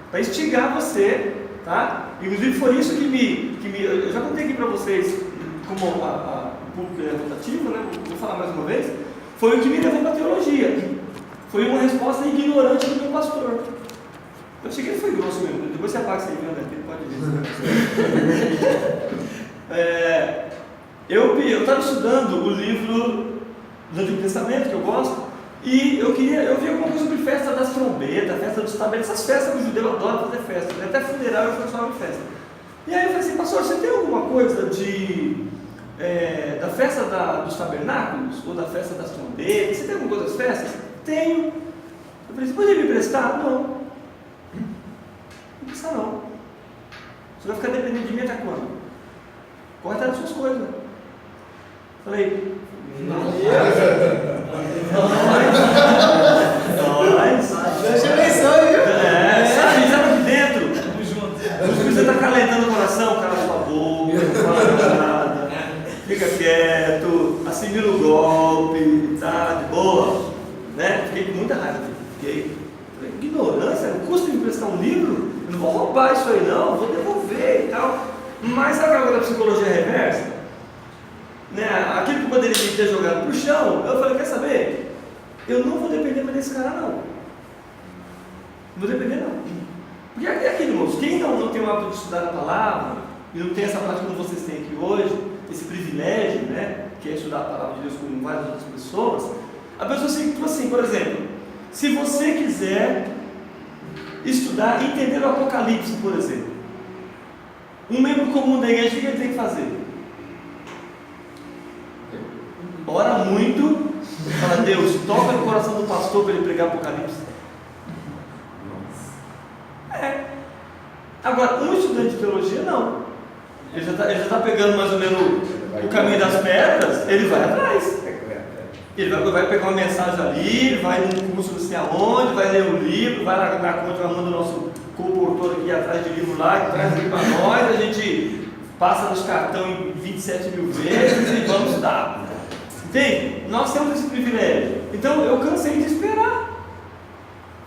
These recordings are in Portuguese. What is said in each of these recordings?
para instigar você, tá? Inclusive foi isso que me eu já contei aqui para vocês, como o público é rotativo, né? Vou falar mais uma vez. Foi o que me levou para a teologia. Foi uma resposta ignorante do meu pastor. Eu achei que ele foi grosso mesmo. Depois você apaga isso aí, viu, André? Ele pode ver. Eu estava estudando o livro do Antigo Testamento, que eu gosto, e eu vi alguma coisa sobre festa das trombetas, festa dos tabernáculos, essas festas que o judeu adora fazer festa, né? Até funeral eu faço festa. E aí eu falei assim, pastor, você tem alguma coisa da festa dos tabernáculos, ou da festa das trombetas? Você tem alguma coisa das festas? Tenho. Eu falei, você poderia me emprestar? Não. Não precisa não. Você vai ficar dependendo de mim até quando? Corre atrás das suas coisas. Falei, nós. Deus te abençoe, viu? Sabe aqui dentro? Você está calentando o coração, cala sua boca, não fala nada, fica quieto, assimila o golpe, tá de boa, né? Fiquei com muita raiva. Falei, ignorância, não custa me emprestar um livro? Eu não vou roubar isso aí não, vou devolver e tal. Mas sabe aquela coisa da psicologia reversa? Né? Aquilo que poderia me ter jogado pro chão, eu falei, quer saber? Eu não vou depender mais desse cara não. Não vou depender não. Porque é aquilo, irmãos, quem não tem o hábito de estudar a palavra, e não tem essa prática como vocês têm aqui hoje, esse privilégio, né, que é estudar a palavra de Deus com várias outras pessoas, a pessoa assim, por exemplo, se você quiser estudar, entender o Apocalipse, por exemplo, um membro comum da igreja, o que ele tem que fazer? Ora muito, fala, Deus, toca no coração do pastor para ele pregar Apocalipse. Agora, um estudante de teologia, não. Ele já está pegando mais ou menos o caminho das pedras, ele vai atrás. Ele vai pegar uma mensagem ali, vai num curso não sei aonde, vai ler o livro, vai lá na conta, vai mandar o nosso comportor aqui atrás de livro lá, que traz ele para nós, a gente passa nos cartão em 27 mil vezes e vamos estudar. Entende? Nós temos esse privilégio. Então eu cansei de esperar.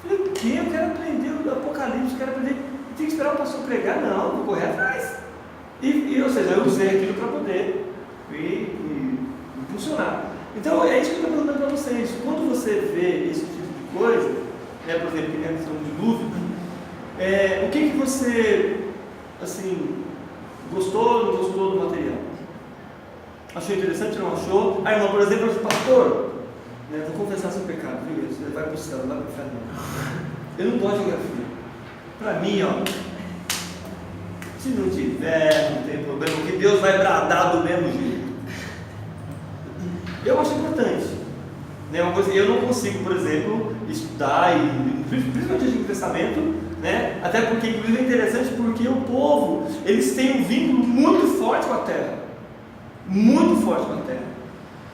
Falei, o quê? Eu quero aprender o Apocalipse, eu quero aprender. Tem que esperar o pastor pregar? Não, vou correr atrás. Ou seja, eu usei aquilo para poder me impulsionar. Então é isso que eu estou perguntando para vocês. Quando você vê esse tipo de coisa, né, por exemplo, que nem a questão do dilúvio, o que você, assim, gostou ou não gostou do material? Achou interessante ou não achou? Irmão, por exemplo, eu pastor, né, vou confessar seu pecado, viu? Você vai para o céu, não vai para o inferno. Eu não gosto de geografia. Para mim, ó, se não tiver, não tem problema, porque Deus vai bradar do mesmo jeito. Eu acho importante, né? Uma coisa, eu não consigo, por exemplo, estudar, principalmente o Antigo Testamento, né? Até porque, inclusive, é interessante porque o povo, eles têm um vínculo muito forte com a terra. Muito forte com a terra.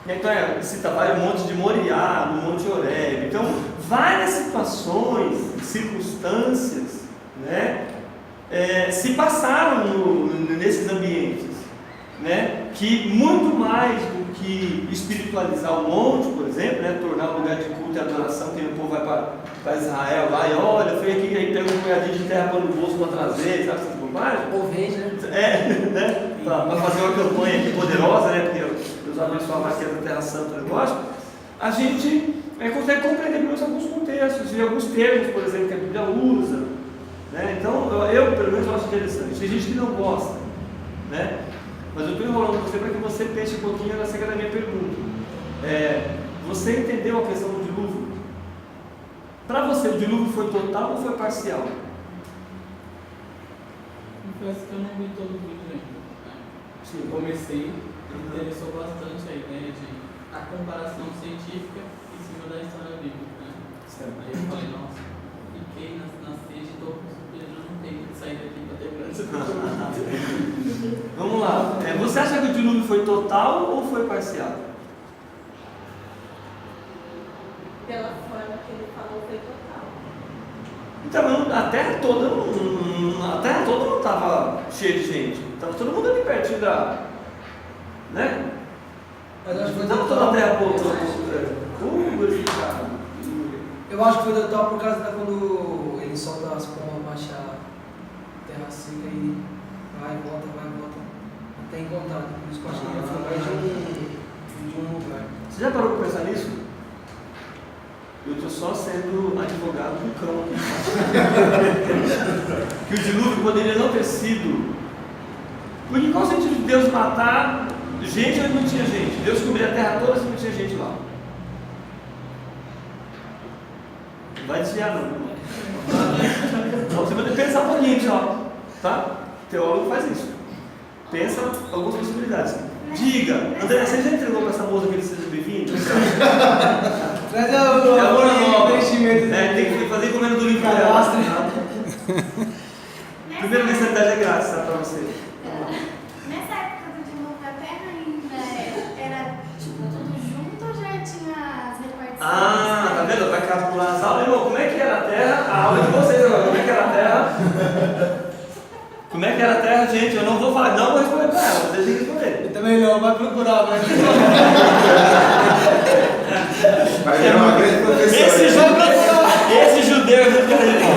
Então, cita vários montes de Moriá, no Monte Horebe. Então, várias situações, circunstâncias, né, se passaram nesses ambientes, né, que muito mais do que espiritualizar o monte, por exemplo, né, tornar um lugar de culto e adoração, que o povo vai para Israel lá e olha, foi aqui, aí pega um punhadinho de terra para o bolso para trazer, sabe essas bobagens? Oveja, né? Para fazer uma campanha aqui poderosa, né, porque Deus abençoa mais que a Terra Santa, eu gosto. A gente consegue compreender pelo menos alguns contextos e alguns termos, por exemplo, que a Bíblia usa, né? Então, eu pelo menos acho interessante. Tem gente que não gosta, né? Mas eu estou enrolando você para que você pense um pouquinho acerca da minha pergunta. Você entendeu a questão do dilúvio? Para você, o dilúvio foi total ou foi parcial? Confesso que eu não vi todo o vídeo ainda. Sim. Eu comecei, me interessou bastante a ideia de a comparação científica em cima da história bíblica, né? Certo. Aí eu falei, nossa, fiquei na sede e estou já não tenho que sair daqui para terminar esse vídeo. Vamos lá. Você acha que o dilúvio foi total ou foi parcial? Pela forma que ele falou, foi total. Então, a terra toda não estava cheia de gente. Estava todo mundo ali pertinho da. Né? Mas acho que foi Não total. toda a terra glorificada. Eu acho que foi total por causa da quando ele solta as pombas machadas. terra seca e vai, volta, até encontrar. Por isso que eu acho que ele foi mais de um lugar. Você já parou para pensar nisso? Eu estou só sendo advogado do cão aqui. Que o dilúvio poderia não ter sido. Porque qual o sentido de Deus matar gente onde não tinha gente? Deus cobrir a terra toda se não tinha gente lá. Não vai desviar não, irmão. Então, você vai ter que pensar um pouquinho só. Tá? O teólogo faz isso. Pensa algumas possibilidades. Diga, André, você já entregou para essa moça que ele seja bem-vindo? Traz É a hora nova. investimento. Tem que fazer comendo do livro Cadastro. Primeiro mensalidade é grátis, tá, para você. Nessa época do dilúvio, a terra ainda era tipo tudo junto ou já tinha as repartições? Ah, tá vendo? Vai calcular as aulas. Irmão, como é que era a terra? A aula de vocês agora. Como é que era a terra? Como é que era a terra, gente? Eu não vou falar, não vou responder para ela, vocês têm que responder. Eu também não, vai procurar, vai. Vai virar uma grande professora. Esse judeu é muito terrível.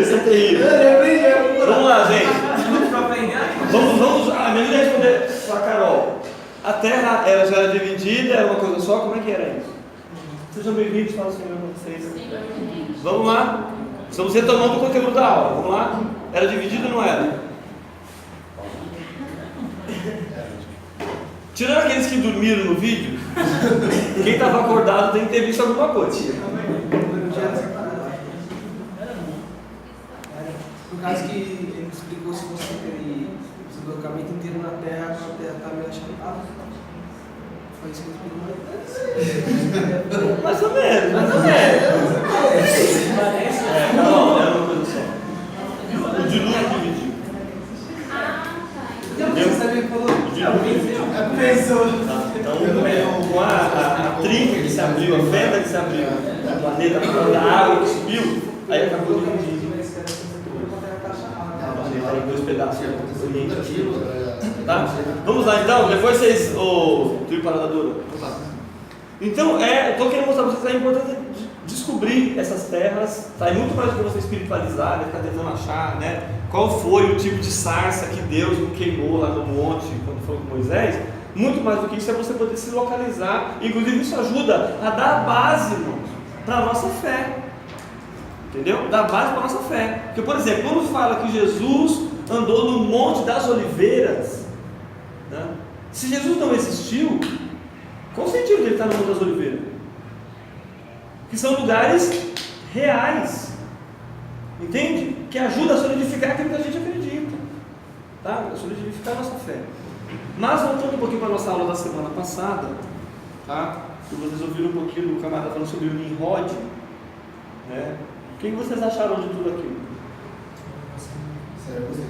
Esse é terrível. Vamos lá, gente. Vamos. A menina responder para a Carol. A terra ela já era dividida, era uma coisa só, como é que era isso? Sejam bem-vindos, fala o Senhor para vocês. Vamos lá. Estamos retomando o conteúdo da aula. Vamos lá? Era dividido ou não era? Tirando aqueles que dormiram no vídeo, quem estava acordado tem que ter visto alguma coisa. No caso que ele explicou se você tem o deslocamento inteiro na terra, a terra está meio achatada. Foi isso que ele explicou. Mais ou menos, mais ou menos. Não, era uma coisa só. O dilúvio dividiu. Você sabia que falou? O dilúvio Pensou. Então, com a trinca que se abriu, a fenda que se abriu, o planeta, a água que subiu, aí acabou dividindo. Em dois pedaços, oriente aqui. Tá? Vamos lá então, depois vocês. Trio Paradadora. Então, eu estou querendo mostrar para vocês a importância de descobrir essas terras. Tá? É muito mais do que você espiritualizar, ficar tentando achar, né? Qual foi o tipo de sarça que Deus não queimou lá no monte quando falou com Moisés. Muito mais do que isso é você poder se localizar. Inclusive, isso ajuda a dar base, irmãos, para a nossa fé. Entendeu? Dá base para a nossa fé. Porque, por exemplo, quando fala que Jesus andou no Monte das Oliveiras, né? Se Jesus não existiu, qual o sentido de ele estar no Monte das Oliveiras? Que são lugares reais, entende? Que ajuda a solidificar aquilo que a gente acredita, tá? A solidificar a nossa fé. Mas voltando um pouquinho para a nossa aula da semana passada, tá? Que vocês ouviram um pouquinho do camarada falando sobre o Nimrod, né? O que vocês acharam de tudo aquilo? Sério, você?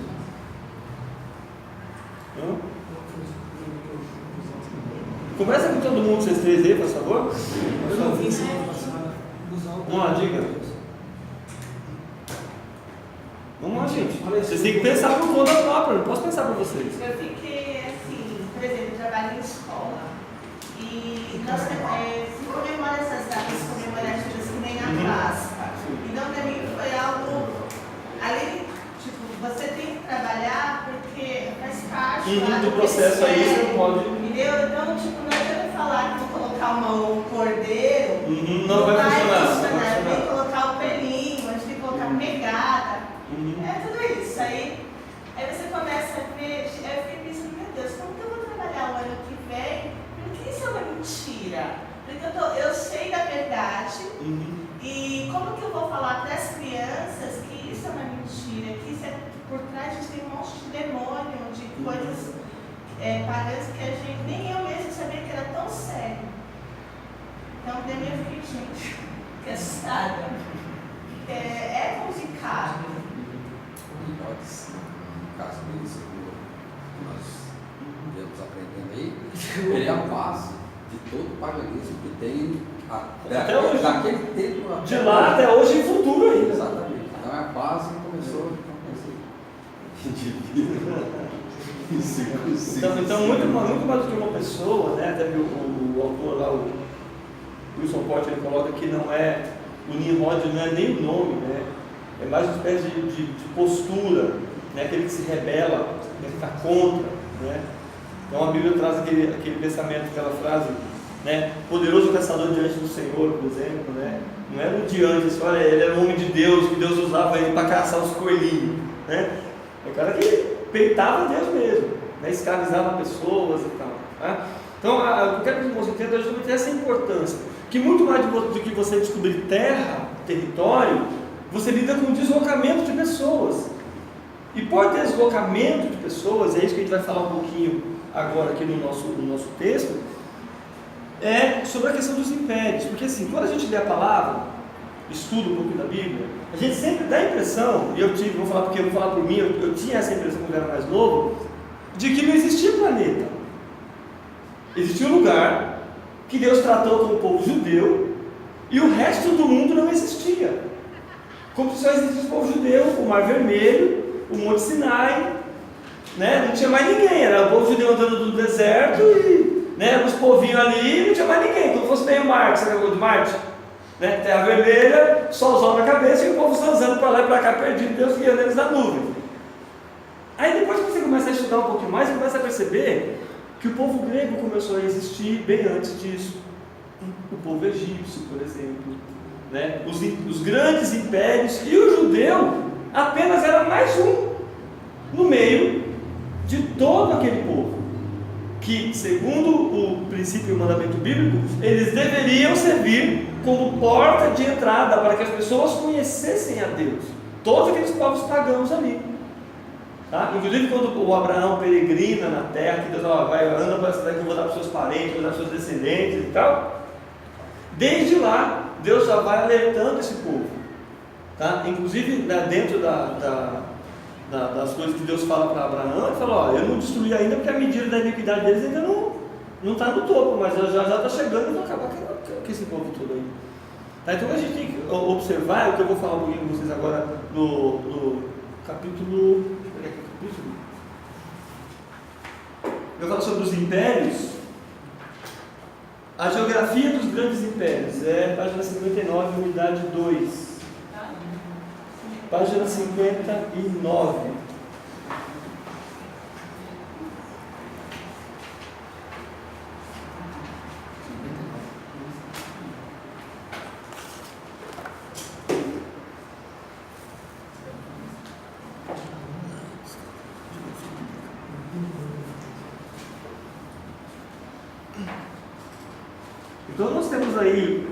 Conversa com todo mundo, vocês três aí, por favor. Eu não vi semana passada. Vamos lá, diga. Vamos lá, gente. Vocês têm que pensar por conta própria, não posso pensar por vocês. Eu fiquei assim, por exemplo, eu trabalho em escola e nós se comemora essas datas comemorativas que nem a Páscoa. Então, para mim foi algo, além, tipo, você tem que trabalhar porque faz parte do processo aí, você não pode. Entendeu? Então, tipo, não adianta falar que vou colocar um cordeiro, não vai funcionar. Tem que colocar o pelinho, a gente tem que colocar pegada. É tudo isso. Aí você começa a ver, eu fiquei pensando, meu Deus, como que eu vou trabalhar o ano que vem? Porque isso é uma mentira. Porque eu sei da verdade. E como que eu vou falar para as crianças que isso é uma mentira, que isso é, por trás disso tem um monte de demônio, de coisas pagãs que a gente, nem eu mesmo sabia que era tão sério. Então, daí eu fiquei, gente, que assustada. É complicado. Pode ser. No caso disso, que nós estamos aprendendo aí, ele é a base de todo o paganismo que tem até hoje. Daquele tempo de lá até hoje e futuro ainda. Exatamente. Então é a base que começou então muito mais do que uma pessoa, né? Até o autor lá, o Wilson Porte, ele coloca que não é o Nimrod, não é nem o nome, né? é mais uma espécie de postura, né? Aquele que se rebela, que está contra, né? Então a Bíblia traz aquele pensamento, aquela frase, né? Poderoso caçador diante do Senhor, por exemplo, né? Não era um diante, assim, olha, ele era um homem de Deus, que Deus usava ele para caçar os coelhinhos, né? É o cara que peitava Deus mesmo, né? Escravizava pessoas e tal, tá? Então eu quero que os irmãos entendam justamente essa importância, que muito mais do que você descobrir terra, território, você lida com o deslocamento de pessoas. E por deslocamento de pessoas, é isso que a gente vai falar um pouquinho agora aqui no nosso texto, é sobre a questão dos impérios. Porque assim, quando a gente lê a palavra, estuda um pouco da Bíblia, a gente sempre dá a impressão, e eu vou falar porque eu vou falar por mim, eu tinha essa impressão quando eu era mais novo, de que não existia planeta. Existia um lugar que Deus tratou com o povo judeu e o resto do mundo não existia. Como se só existisse o povo judeu, o Mar Vermelho, o Monte Sinai, né? Não tinha mais ninguém, era o povo judeu andando no deserto e, né, os povinhos ali, não tinha mais ninguém, como fosse meio Marte, sabe o de Marte? Né? Terra vermelha, solzão na cabeça e o povo zanzando para lá e para cá, perdido, Deus guiando eles na nuvem. Aí depois que você começa a estudar um pouquinho mais, você começa a perceber que o povo grego começou a existir bem antes disso. O povo egípcio, por exemplo, né? Os grandes impérios, e o judeu apenas era mais um no meio de todo aquele povo, que, segundo o princípio e o mandamento bíblico, eles deveriam servir como porta de entrada para que as pessoas conhecessem a Deus, todos aqueles povos pagãos ali, tá? Inclusive quando o Abraão peregrina na terra, que Deus vai, anda para essa terra que eu vou dar para os seus parentes, vou dar para os seus descendentes e tal, desde lá Deus já vai alertando esse povo, tá? Inclusive, né, dentro das coisas que Deus fala para Abraão, ele fala, ó, eu não destruí ainda porque a medida da iniquidade deles ainda não está no topo, mas já está chegando e vai acabar com esse povo todo aí. Tá? Então a gente tem que observar, o que eu vou falar um pouquinho com vocês agora no capítulo, deixa eu pegar aqui o capítulo, eu falo sobre os impérios, a geografia dos grandes impérios, é página 59, unidade 2. Página 59. Então nós temos aí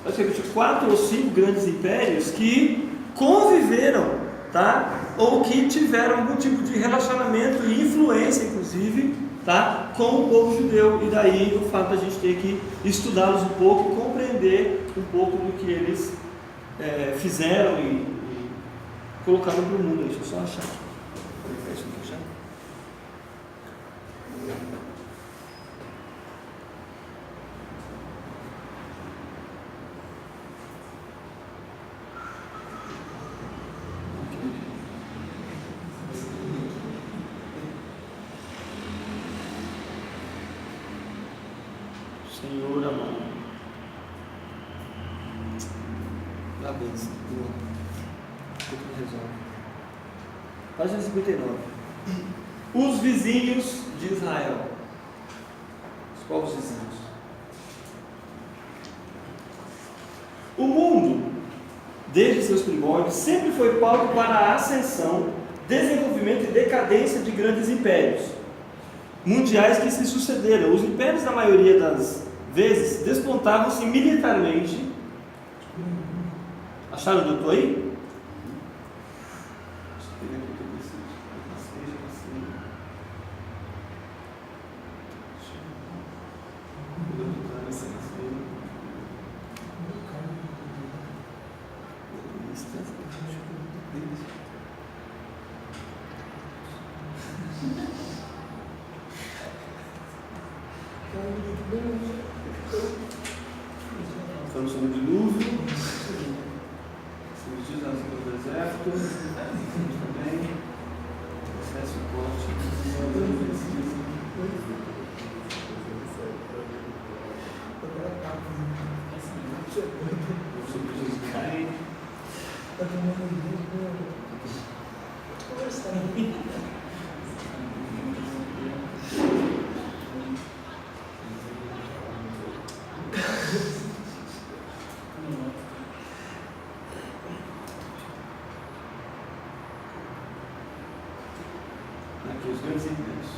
praticamente 4 ou 5 grandes impérios que conviveram, tá? Ou que tiveram algum tipo de relacionamento e influência, inclusive, tá? Com o povo judeu. E daí o fato da gente ter que estudá-los um pouco e compreender um pouco do que eles fizeram e colocaram para o mundo. Deixa eu só achar aqui. Senhor amado, dá bênção, tudo resolve. Página 59. Os vizinhos de Israel, os povos vizinhos. O mundo, desde seus primórdios, sempre foi palco para a ascensão, desenvolvimento e decadência de grandes impérios mundiais que se sucederam. Os impérios, na maioria das vezes, despontavam-se militarmente. Acharam onde eu estou aí? Estamos sobre o dilúvio, os dias do deserto, também, processo corte, sobre os caem, Tá tomando vinho, conversando. Aqui, os grandes impérios.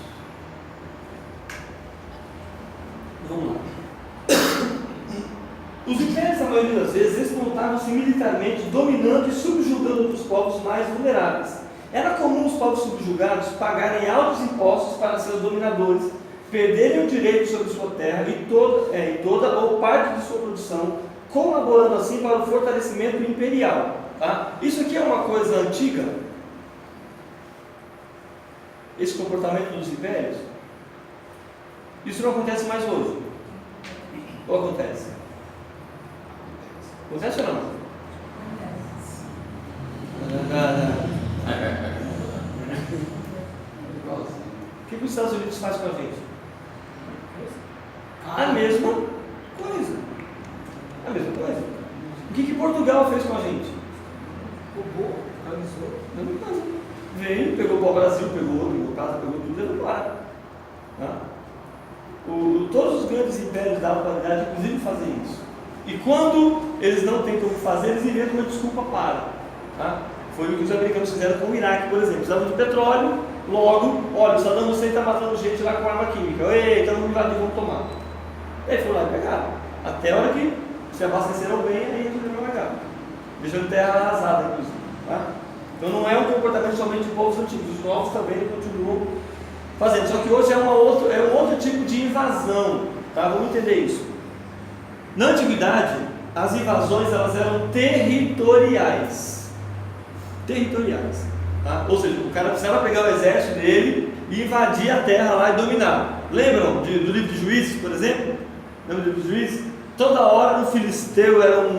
Vamos lá. Os impérios, a maioria das vezes, explotavam-se militarmente, dominando e subjugando outros povos mais vulneráveis. Era comum os povos subjugados pagarem altos impostos para seus dominadores, perderem o direito sobre sua terra e toda ou parte de sua produção, colaborando assim para o fortalecimento imperial. Tá? Isso aqui é uma coisa antiga, esse comportamento dos impérios. Isso não acontece mais hoje. Ou acontece? Acontece ou não? O que os Estados Unidos faz com a gente? A mesma coisa. A mesma coisa. O que Portugal fez com a gente? Roubou, organizou. Não. Veio, pegou o Brasil, pegou casa, pegou tudo e levou embora. Tá? Todos os grandes impérios da atualidade, inclusive, fazem isso. E quando eles não têm como fazer, eles inventam uma desculpa para. Tá? Foi o que os americanos fizeram com o Iraque, por exemplo. Precisavam de petróleo, logo, olha, o Saddam Hussein está matando gente lá com arma química. Ei, então vamos invadir, vamos tomar. Aí foram lá e pegaram. Até a hora que se abasteceram bem, aí eles não pegaram. Deixando terra arrasada, inclusive. Tá? Então não é um comportamento somente de povos antigos, os novos também continuam fazendo. Só que hoje é um outro tipo de invasão. Tá? Vamos entender isso. Na antiguidade, as invasões elas eram territoriais. Territoriais. Tá? Ou seja, o cara precisava pegar o exército dele e invadir a terra lá e dominar. Lembram do livro de Juízes, por exemplo? Lembra do livro de Juízes? Toda hora um filisteu era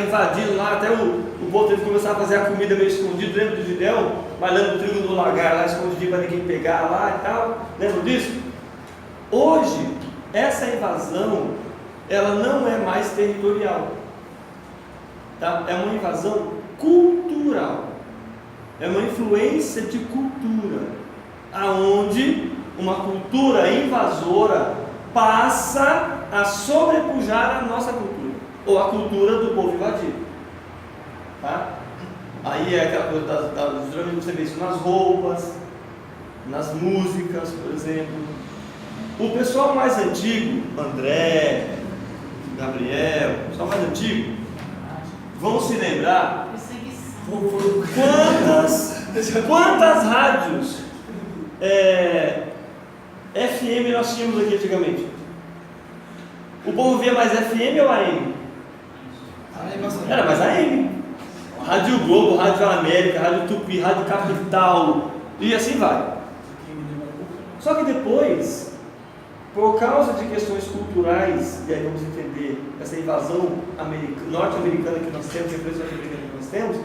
invadindo lá, até o povo teve que começar a fazer a comida meio escondido. Lembra do Gideão? Malhando o trigo no lagar lá, escondidinho para ninguém pegar lá e tal. Lembra disso? Hoje, essa invasão ela não é mais territorial, tá? É uma invasão cultural, é uma influência de cultura, aonde uma cultura invasora passa a sobrepujar a nossa cultura, ou a cultura do povo invadido, tá? Aí é aquela coisa geralmente você vê isso nas roupas, nas músicas, por exemplo. O pessoal mais antigo, André, Gabriel, o pessoal mais antigo, vão se lembrar quantas rádios FM nós tínhamos aqui antigamente. O povo via mais FM ou AM? Era mais AM. Rádio Globo, Rádio América, Rádio Tupi, Rádio Capital e assim vai. Só que depois, por causa de questões culturais, e aí vamos entender essa invasão norte-americana que nós temos, a influência norte-americana que nós temos,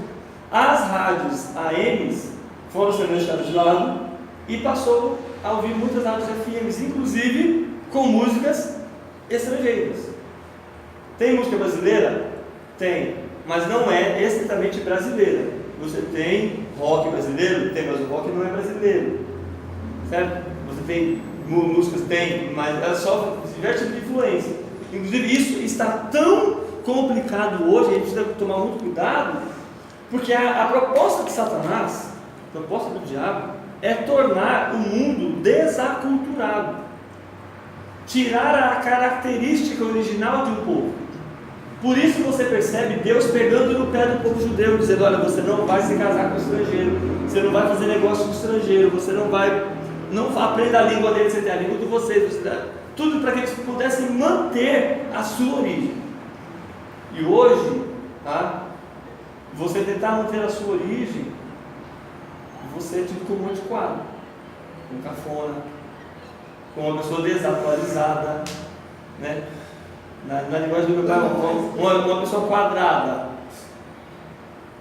as rádios AMs foram sendo deixadas de lado e passou a ouvir muitas rádios FMs, inclusive com músicas estrangeiras. Tem música brasileira? Tem, mas não é estritamente brasileira. Você tem rock brasileiro? Tem, mas o rock não é brasileiro, certo? Você tem músicas, tem, mas ela sofre diversos tipos de influência. Inclusive isso está tão complicado hoje, a gente precisa tomar muito cuidado, porque a proposta de Satanás, a proposta do diabo, é tornar o mundo desaculturado, tirar a característica original de um povo. Por isso você percebe Deus pegando no pé do povo judeu, dizendo: olha, você não vai se casar com estrangeiro, você não vai fazer negócio com estrangeiro, você não aprenda a língua deles, você tem a língua de vocês, tudo para que eles pudessem manter a sua origem. E hoje, tá? Você tentar manter a sua origem, você é tido como antiquado, como cafona, como uma pessoa desatualizada, né? Na linguagem do meu pai, uma pessoa quadrada,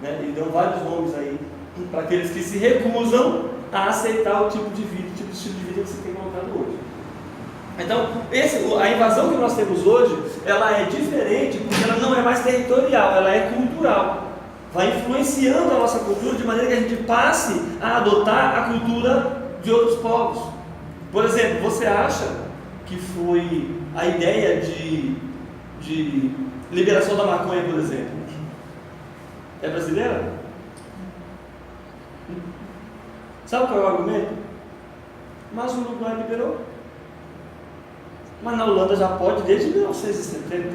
né? E dão vários nomes aí para aqueles que se recusam a aceitar o tipo de vida, o tipo de estilo de vida que você tem colocado hoje. Então, a invasão que nós temos hoje, ela é diferente porque ela não é mais territorial, ela é cultural. vai influenciando a nossa cultura de maneira que a gente passe a adotar a cultura de outros povos. Por exemplo, você acha que foi a ideia de liberação da maconha, por exemplo, é brasileira? Sabe qual é o argumento? Mas o Uruguai liberou. Mas na Holanda já pode desde 1970.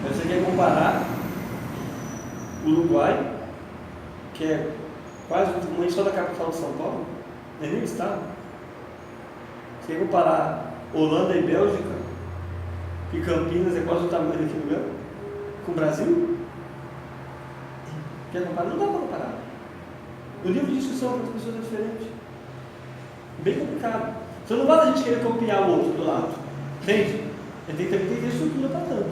Aí você quer comparar o Uruguai, que é quase o tamanho só da capital de São Paulo, não é nem o estado. Você quer comparar Holanda e Bélgica, que Campinas é quase o tamanho daquele lugar, com o Brasil? Quer comparar? Não dá para comparar. O nível de discussão para as pessoas é diferente. Bem complicado. Então não basta a gente querer copiar o outro do lado. Entende? A gente tem que ter estrutura para tanto.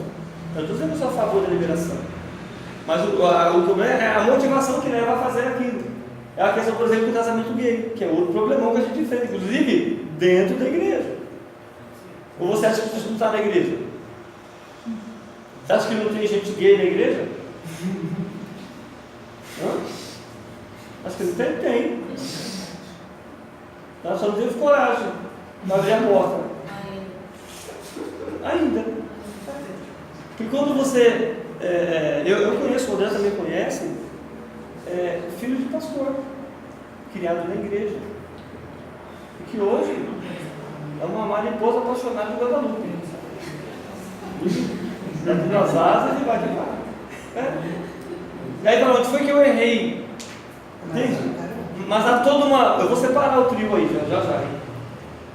Eu estou dizendo que eu sou a favor da liberação. Mas o problema é a motivação que leva a fazer aquilo. É a questão, por exemplo, do casamento gay, que é outro problemão que a gente enfrenta, inclusive dentro da igreja. Ou você acha que isso não está na igreja? Você acha que não tem gente gay na igreja? Hã? Acho que não tem? Tem. Nós só não temos coragem para abrir a porta. Ainda. Porque quando você. Eu conheço, o André também conhece, filho de pastor, criado na igreja. E que hoje é uma mariposa apaixonada de Guadalupe. Está tendo as asas e vai de lá. E aí, onde foi que eu errei? Entende? Mas há toda uma. Eu vou separar o trio aí, já.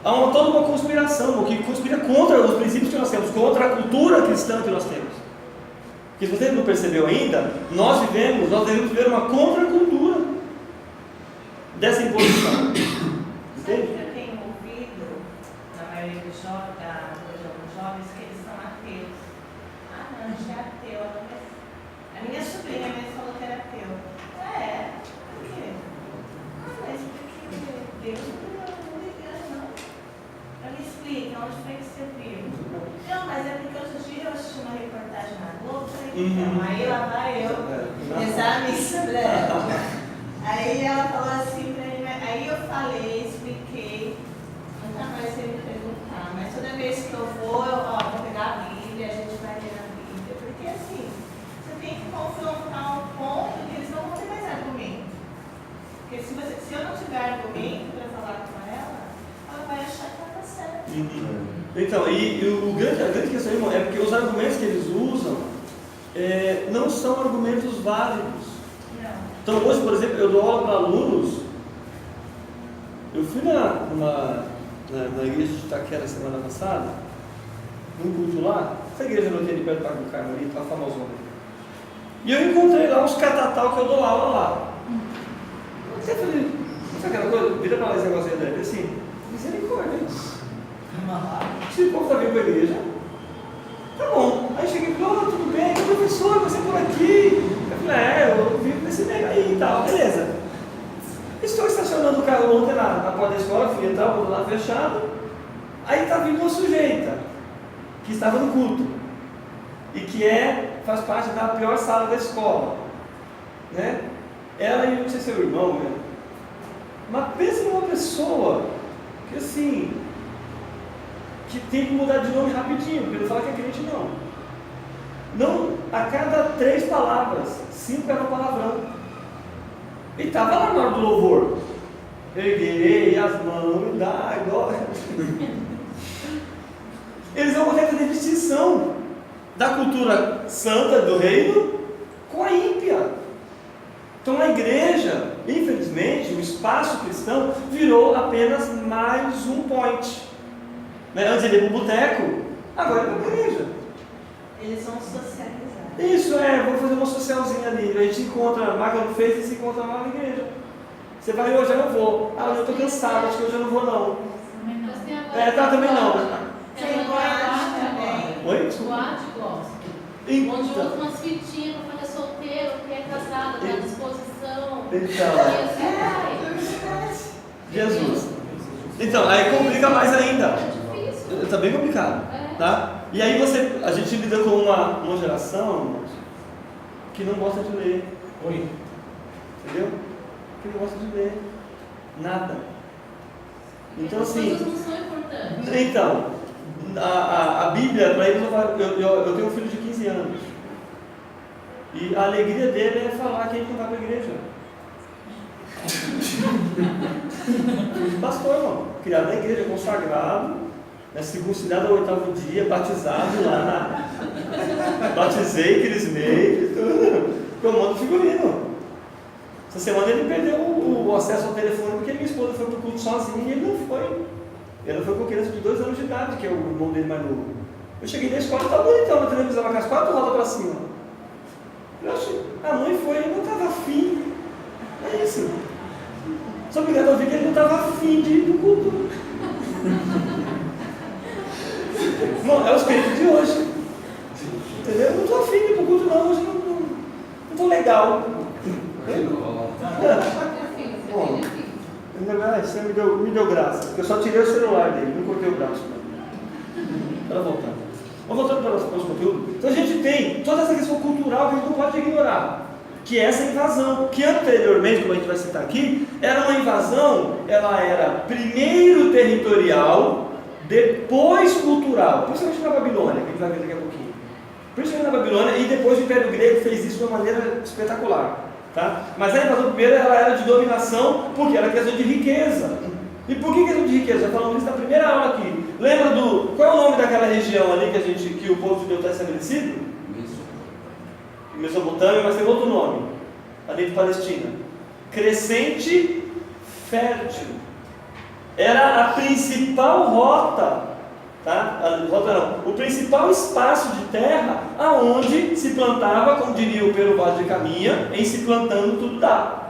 Há toda uma conspiração, que conspira contra os princípios que nós temos, contra a cultura cristã que nós temos. Porque se você não percebeu ainda, nós devemos viver uma contracultura dessa imposição. Sabe que Entende? eu tenho ouvido, na maioria dos jovens, que eles são ateus. Ah, não, a gente é ateu. A minha sobrinha mesmo falou que era ateu. Por quê? Mas porque Deus não é igreja, não. Me explica, onde foi que você viu? Não, mas é porque outro dia eu assisti uma reportagem na Globo, então, aí lá vai eu rezar a missa dela. Aí ela falou assim pra mim, aí eu falei, expliquei, nunca mais ele me perguntar, mas toda vez que eu vou pegar a Bíblia, a gente vai ler a Bíblia, porque assim, você tem que confrontar um ponto que eles não vão ter mais argumento. Porque se eu não tiver argumento para falar com ela vai achar que ela está certa. Então, a grande questão, irmão, é porque os argumentos que eles usam não são argumentos válidos. Não. Então, hoje, por exemplo, eu dou aula para alunos. Eu fui na igreja de Itaquera semana passada, num culto lá. Essa igreja não tem de perto do Parque do Carmo ali, tá famosona. E eu encontrei lá uns catatal que eu dou aula lá. Você falei, sabe aquela coisa? Vira para lá esse negócio aí, assim, misericórdia, hein? Se o povo está vindo para a igreja, tá bom. Aí cheguei e falei, tudo bem, professor, você por aqui? Eu falei, eu vivo nesse meio aí e tal, beleza. Estou estacionando o carro ontem na porta da escola, fui entrar, o portão lá fechado. Aí está vindo uma sujeita, que estava no culto, e que faz parte da pior sala da escola, né? Ela e não sei se é o irmão, né? Mas pensa numa pessoa que assim, que tem que mudar de nome rapidinho, porque não fala que é crente não. Não, a cada 3 palavras, 5 eram palavrão. E estava lá na hora do louvor. Erguei as mãos e dá glória. Eles vão fazer distinção da cultura santa do reino com a ímpia. Então a igreja, infelizmente, o espaço cristão virou apenas mais um point. Antes ele ia para o boteco, agora é para a igreja. Eles vão socializar. Isso, vamos fazer uma socialzinha ali. A gente encontra, marca no Face e se encontra lá na igreja. Você vai, hoje eu não vou. Ah, eu estou cansado, acho que hoje eu não vou não. Também não. Tem boate também. Oi? Desculpa. Boate gosta. Então. Onde usa umas fitinhas para fazer solteiro, que é casado, dá disposição. Jesus. Então, aí complica mais ainda. É difícil. Está bem complicado. Tá? E aí a gente lida com uma geração que não gosta de ler. Oi. Entendeu? Que não gosta de ler. Nada. Então assim. As coisas não são importantes. Então, a Bíblia, para eles, eu tenho um filho de 15 anos. E a alegria dele é falar que a gente não vai para a igreja. Pastor, irmão, criado na igreja, consagrado, né, circuncidado ao 8º dia, batizado lá batizei, crismei, comando figurino. Essa semana ele perdeu o acesso ao telefone porque minha esposa foi para o culto sozinha e ele não foi. Ele foi com criança de 2 anos de idade, que é o irmão dele mais novo. Eu cheguei na escola e estava bonitão na televisão, com as 4 rodas para cima. Eu achei, a mãe foi, ele não estava afim. É isso. Só obrigado a ouvir que ele não estava afim de ir para o culto. Não, é o espírito de hoje. Entendeu? Eu não estou afim de ir para o culto, não. Hoje não estou legal. Bom, você me deu graça. Eu só tirei o celular dele, não cortei o braço. Para voltar. Vamos voltando para o nosso conteúdo. Então a gente tem toda essa questão cultural que a gente não pode ignorar. Que é essa invasão, que anteriormente, como a gente vai citar aqui, era uma invasão, ela era primeiro territorial, depois cultural, principalmente na Babilônia, que a gente vai ver daqui a pouquinho. Principalmente na Babilônia, e depois o Império Grego fez isso de uma maneira espetacular. Tá? Mas a invasão primeira ela era de dominação, porque era questão de riqueza. E por que questão de riqueza? Já falamos isso na primeira aula aqui. Lembra qual é o nome daquela região ali que o povo judeu está estabelecido? Mesopotâmia, mas tem outro nome, ali de Palestina. Crescente fértil. Era a principal rota, tá? O principal espaço de terra aonde se plantava, como diria o Pero Vaz de Caminha, em se plantando tudo dá.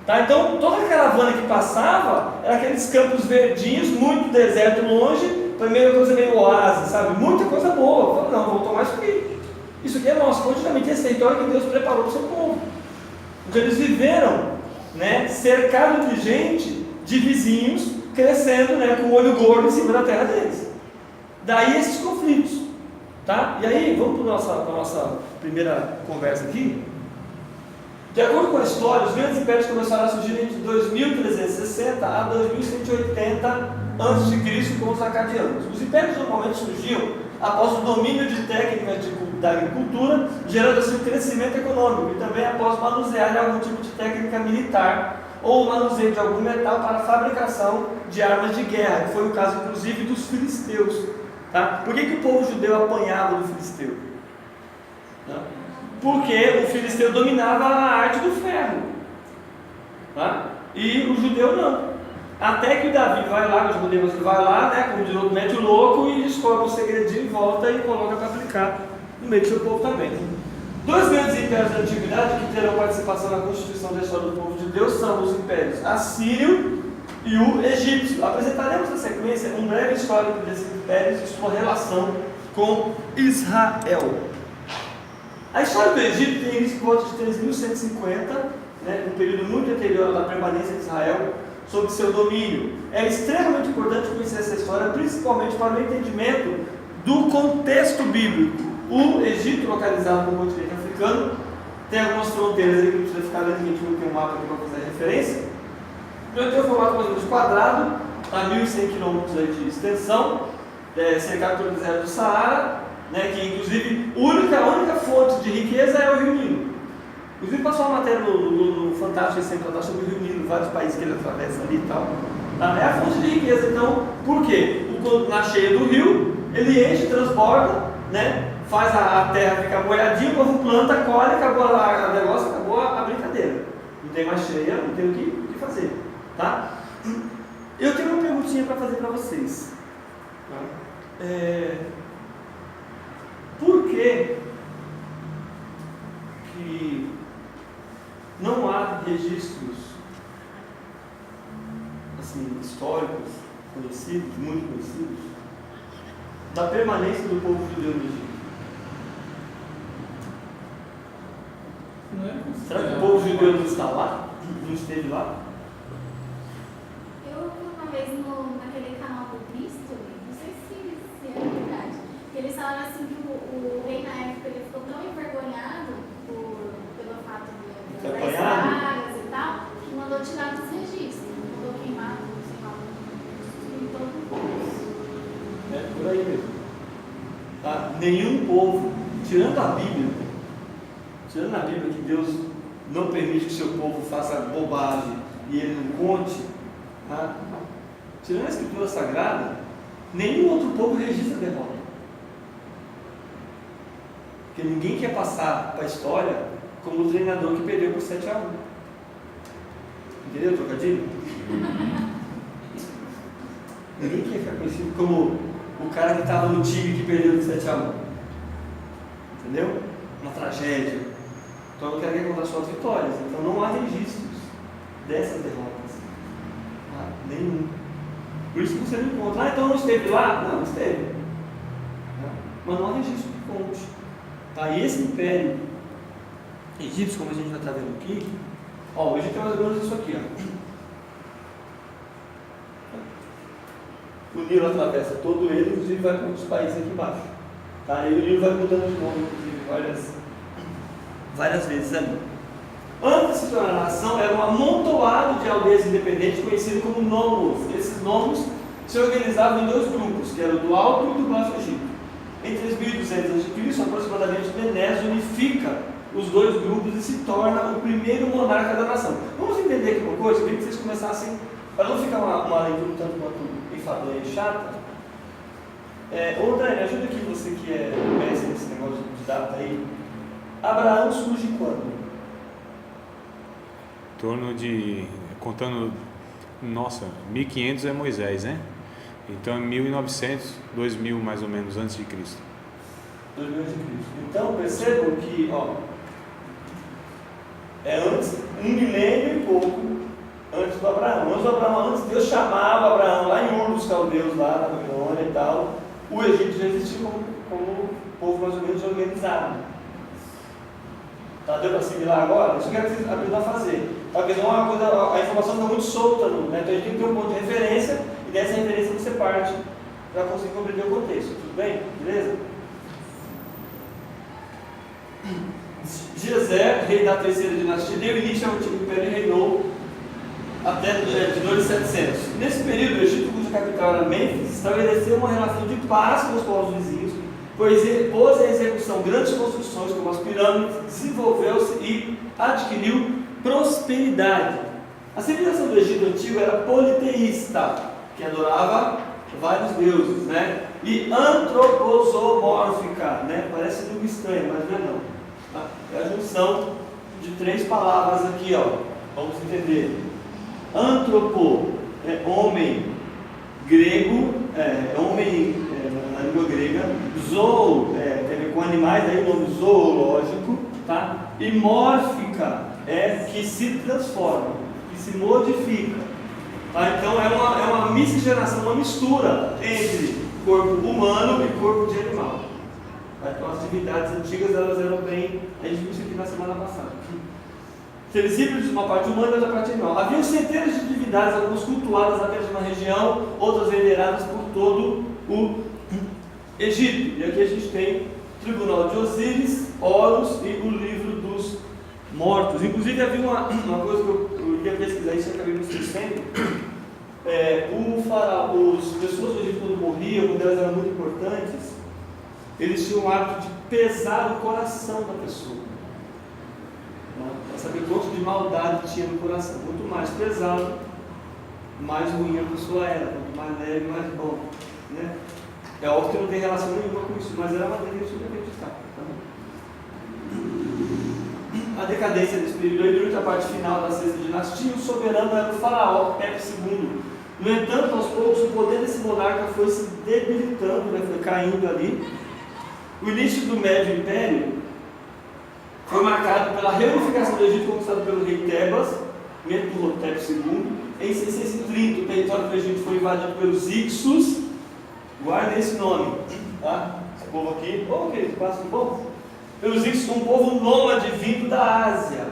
Tá? Então, toda a caravana que passava era aqueles campos verdinhos, muito deserto longe, primeira coisa meio oásis, sabe? Muita coisa boa. Falei, não, vou tomar isso aqui. Isso aqui é nosso, justamente esse território que Deus preparou para o seu povo. Então eles viveram, né, cercados de gente, de vizinhos, crescendo, né, com o olho gordo em cima da terra deles. Daí esses conflitos. Tá? E aí, vamos para a nossa primeira conversa aqui. De acordo com a história, os grandes impérios começaram a surgir entre 2360 a 2180 a.C. com os acadianos. Os impérios normalmente surgiam após o domínio de técnicas da agricultura, gerando assim um crescimento econômico, e também após manusear algum tipo de técnica militar ou manuseio de algum metal para a fabricação de armas de guerra, que foi o caso inclusive dos filisteus. Tá? Por que o povo judeu apanhava do filisteu? Tá? Porque o filisteu dominava a arte do ferro, tá? E o judeu não. Até que o Davi vai lá, os judeus vai lá, né, como diz o outro, mete o louco e descobre o segredinho, volta e coloca para aplicar no meio do seu povo também. 2 grandes impérios da antiguidade que terão participação na constituição da história do povo de Deus são os impérios assírio e o egípcio. Apresentaremos na sequência um breve histórico desses impérios e sua relação com Israel. A história do Egito tem início por volta de 3150, né, um período muito anterior à permanência de Israel sob seu domínio. É extremamente importante conhecer essa história, principalmente para o entendimento do contexto bíblico. O Egito, localizado no continente africano, tem algumas fronteiras aí que não precisa ficar lendo, a gente não tem um mapa aqui para fazer referência. Então tem um formato mais ou menos quadrado, a 1.100 km de extensão, cercado pelo deserto do Saara, né, que inclusive a única fonte de riqueza é o Rio Nilo. Inclusive passou uma matéria no Fantástico sempre sobre o Rio Nilo, vários países que ele atravessa ali e tal. É a fonte de riqueza. Então, por quê? Na cheia do rio, ele enche, transborda, né, faz a terra ficar molhadinha, o povo planta, colhe, acabou o negócio, acabou a brincadeira. Não tem mais cheia, não tem o que fazer. Tá? Eu tenho uma perguntinha para fazer para vocês. Por que não há registros assim, históricos, conhecidos, muito conhecidos, da permanência do povo judeu no Egito? Será que o povo judeu não está lá? Não esteve lá? Eu vi uma vez naquele canal do Cristo, não sei se é verdade, que eles falaram assim que o rei na época ele ficou tão envergonhado, o nenhum povo, tirando a Bíblia que Deus não permite que o seu povo faça bobagem e ele não conte, tá? Tirando a Escritura Sagrada, nenhum outro povo registra derrota. Porque ninguém quer passar para a história como o treinador que perdeu por 7-1. Entendeu o trocadilho? Ninguém quer ficar conhecido como o cara que estava no time que perdeu por 7-1. Entendeu? Uma tragédia. Então eu quero contar só as vitórias. Então não há registros dessas derrotas. Nenhum. Por isso que você não encontra. Então não esteve lá? Não, esteve. Mas não há registro de fonte. E esse império egípcio, como a gente vai estar vendo aqui, o Egito é mais ou menos isso aqui. O Nilo atravessa todo ele, inclusive vai para outros países aqui embaixo. E o Nilo vai mudando de nome, inclusive, várias vezes ali. Antes de se tornar nação, era um amontoado de aldeias independentes conhecido como nomos. Esses nomos se organizavam em dois grupos, que eram do Alto e do Baixo Egito. Em 3200 a.C., aproximadamente Menes unifica os dois grupos e se torna o primeiro monarca da nação. Vamos entender aqui uma coisa, eu queria que vocês começassem, para não ficar uma leitura tanto quanto enfadonha e chata. Ô Dani, me ajuda aqui, você que é mestre nesse negócio de data aí. Abraão surge quando? Em torno de, contando, 1500 é Moisés, né? Então, 1900, 2000 mais ou menos, antes de Cristo. 2000 antes de Cristo. Então, percebam que, é antes, 1 milênio e pouco antes do Abraão. Antes Deus chamava Abraão lá em Ur dos Caldeus, lá na Babilônia e tal. O Egito já existia como povo mais ou menos organizado. Deu para assimilar agora? Isso eu quero que vocês aprendam a fazer. Porque senão a informação está muito solta, né? Então a gente tem que ter um ponto de referência. E dessa referência você parte para conseguir compreender o contexto. Tudo bem? Beleza? Jezé, rei da terceira dinastia, deu início ao antigo império e reinou até de 2700. Nesse período, o Egito, cuja capital era Mênfis, estabeleceu uma relação de paz com os povos vizinhos, pois pôs em execução grandes construções como as pirâmides, desenvolveu-se e adquiriu prosperidade. A civilização do Egito antigo era politeísta, que adorava vários deuses, né? E antroposomórfica, né? Parece um estranho, mas não é não. É a junção de 3 palavras aqui, vamos entender. Antropo é homem grego, homem na língua grega. Zoo tem a ver com animais, aí o nome zoológico, tá? E mórfica é que se transforma, que se modifica. Então é uma miscigenação, uma mistura entre corpo humano e corpo de animal. Então as atividades antigas elas eram bem. A gente viu isso aqui na semana passada. Seres híbridos, uma parte humana e outra parte animal. Havia centenas de divindades, algumas cultuadas apenas numa região, outras veneradas por todo o Egito. E aqui a gente tem o Tribunal de Osíris, Horus e o Livro dos Mortos. Inclusive havia uma coisa que eu ia pesquisar isso e acabei me esquecendo. As pessoas do Egito, quando morriam, quando elas eram muito importantes, eles tinham o hábito de pesar o coração da pessoa, para saber quanto de maldade tinha no coração. Quanto mais pesado, mais ruim a pessoa era. Quanto mais leve, mais bom, né? É óbvio que não tem relação nenhuma com isso, mas era uma maneira de acreditar. A decadência desse período aí, durante a parte final da sexta dinastia, o soberano era o faraó Pepe II. No entanto, aos poucos, o poder desse monarca foi se debilitando, foi caindo ali. O início do Médio Império foi marcado pela reunificação do Egito conquistado pelo rei Tebas, Mentuhotep II. Em 630, o território do Egito foi invadido pelos Hicsos. Guardem esse nome, tá? Esse povo aqui, querido, passa um pouco. Pelos Hicsos, um povo nômade vindo da Ásia.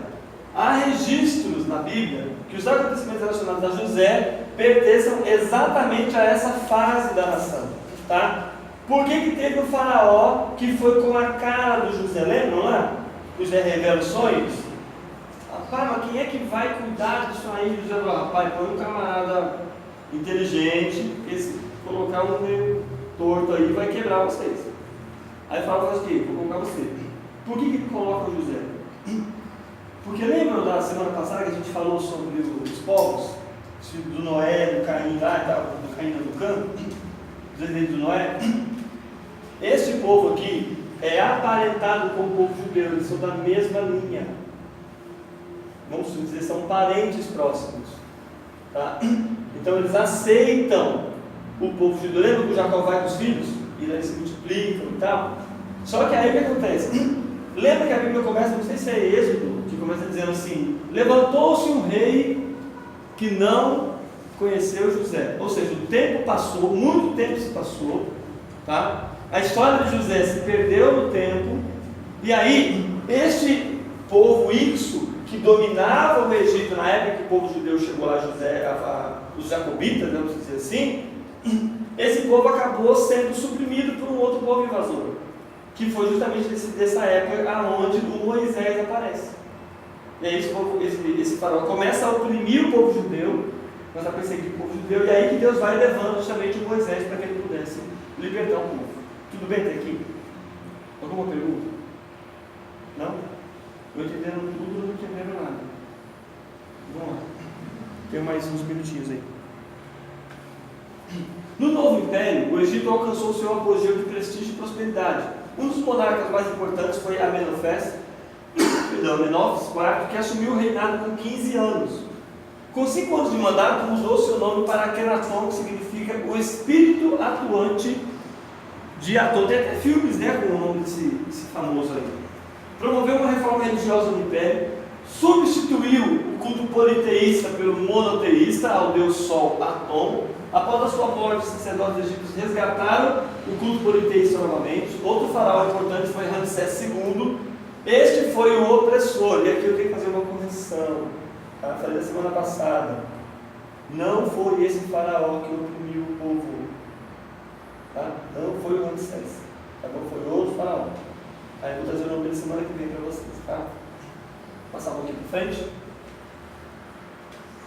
Há registros na Bíblia que os acontecimentos relacionados a José pertençam exatamente a essa fase da nação, tá? Por que teve o faraó que foi com a cara do José? Lembram lá? José revela os sonhos. Rapaz, mas quem é que vai cuidar disso aí? José falou, rapaz, põe um camarada inteligente, porque se colocar um meio torto aí vai quebrar vocês. Aí fala o quê? Vou colocar você. Por que coloca o José? Porque lembram da semana passada que a gente falou sobre os povos? Os filhos do Noé, do Caim lá e tal, do Caim do campo, os descendentes do Noé. Este povo aqui é aparentado com o povo judeu, eles são da mesma linha. Vamos dizer, são parentes próximos. Tá? Então eles aceitam o povo judeu. Lembra que Jacó vai com os filhos? E eles se multiplicam e tal. Só que aí o que acontece? Lembra que a Bíblia começa, não sei se é Êxodo, que começa dizendo assim: levantou-se um rei que não conheceu José. Ou seja, o tempo passou, muito tempo se passou, tá? A história de José se perdeu no tempo, e aí este povo íxo que dominava o Egito na época que o povo judeu chegou lá, os jacobitas, vamos dizer assim, esse povo acabou sendo suprimido por um outro povo invasor, que foi justamente dessa época aonde o Moisés aparece. E aí esse faraó começa a oprimir o povo judeu, começa a perseguir o povo judeu, e aí que Deus vai levando justamente o Moisés para que ele pudesse libertar o povo. Tudo bem até aqui? Alguma pergunta? Não? Eu entendendo tudo, não entendendo nada. Vamos lá. Tem mais uns minutinhos aí. No Novo Império, o Egito alcançou seu apogeu de prestígio e prosperidade. Um dos monarcas mais importantes foi Amenófis IV, que assumiu o reinado com 15 anos. Com 5 anos de mandato, mudou seu nome para Akenaton, que significa o espírito atuante de Ator. Tem até filmes, né, com o nome desse famoso aí. Promoveu uma reforma religiosa no Império, substituiu o culto politeísta pelo monoteísta ao deus Sol Atom. Após a sua morte, os sacerdotes egípcios resgataram o culto politeísta novamente. Outro faraó importante foi Ramsés II. Este foi o opressor, e aqui eu tenho que fazer uma correção. Eu falei da semana passada. Não foi esse faraó que oprimiu o povo. Tá? Não foi o Ramsés. Tá bom? Foi outro faraó. Aí eu vou trazer o nome dele semana que vem para vocês. Tá? Passar um pouquinho para frente.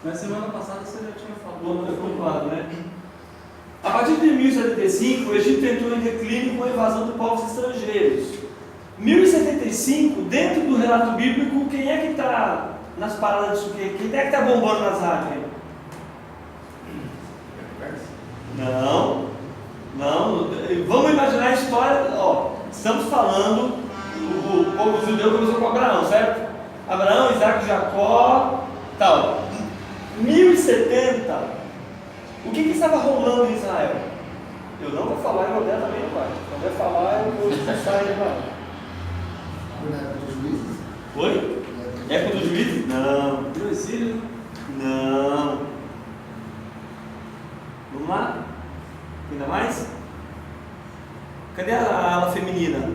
Na semana passada você já tinha falado. Né? A partir de 1075, o Egito entrou em declínio com a invasão de povos estrangeiros. 1075, dentro do relato bíblico, quem é que está nas paradas disso? Quem é que está bombando nas rádios? Não. Vamos imaginar a história. Estamos falando, o povo judeu começou com Abraão, certo? Abraão, Isaac, Jacó, tal. 1070, o que estava rolando em Israel? Eu não vou falar em Odé também, não vai. Quando eu falar, eu vou expulsar ele lá. Na época dos juízes? Oi? Época dos juízes? Não. Do exílio? Não. Vamos lá? Ainda mais? Cadê a ala feminina?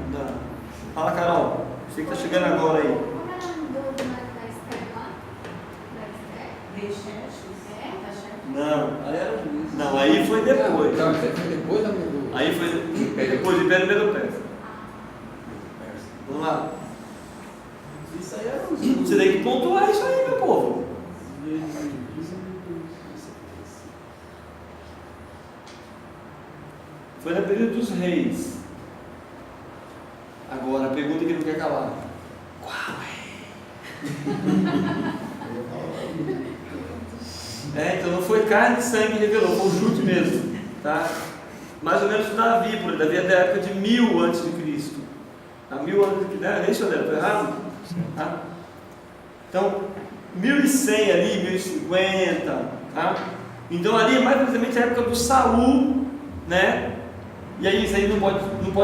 Fala, Carol. Você que está chegando agora aí. Como é o nome da Esther lá? Da Esther? Não. Aí era o juiz. Não, aí foi depois. Não, foi depois da minha. Aí foi depois de Império Medo-Persa. Vamos lá. Isso aí era um. Você tem que pontuar isso aí, meu povo. Foi no período dos reis. Agora, a pergunta que não quer calar. Qual é? Então não foi carne e sangue que revelou, foi o chute mesmo. Tá? Mais ou menos Davi, porque Davi é da época de 1000 a.C. Tá? 1000 anos que é isso, André? Estou errado? Tá? Então, 1100 ali, 1050. Tá? Então ali é mais precisamente a época do Saul, né? E aí isso aí não pode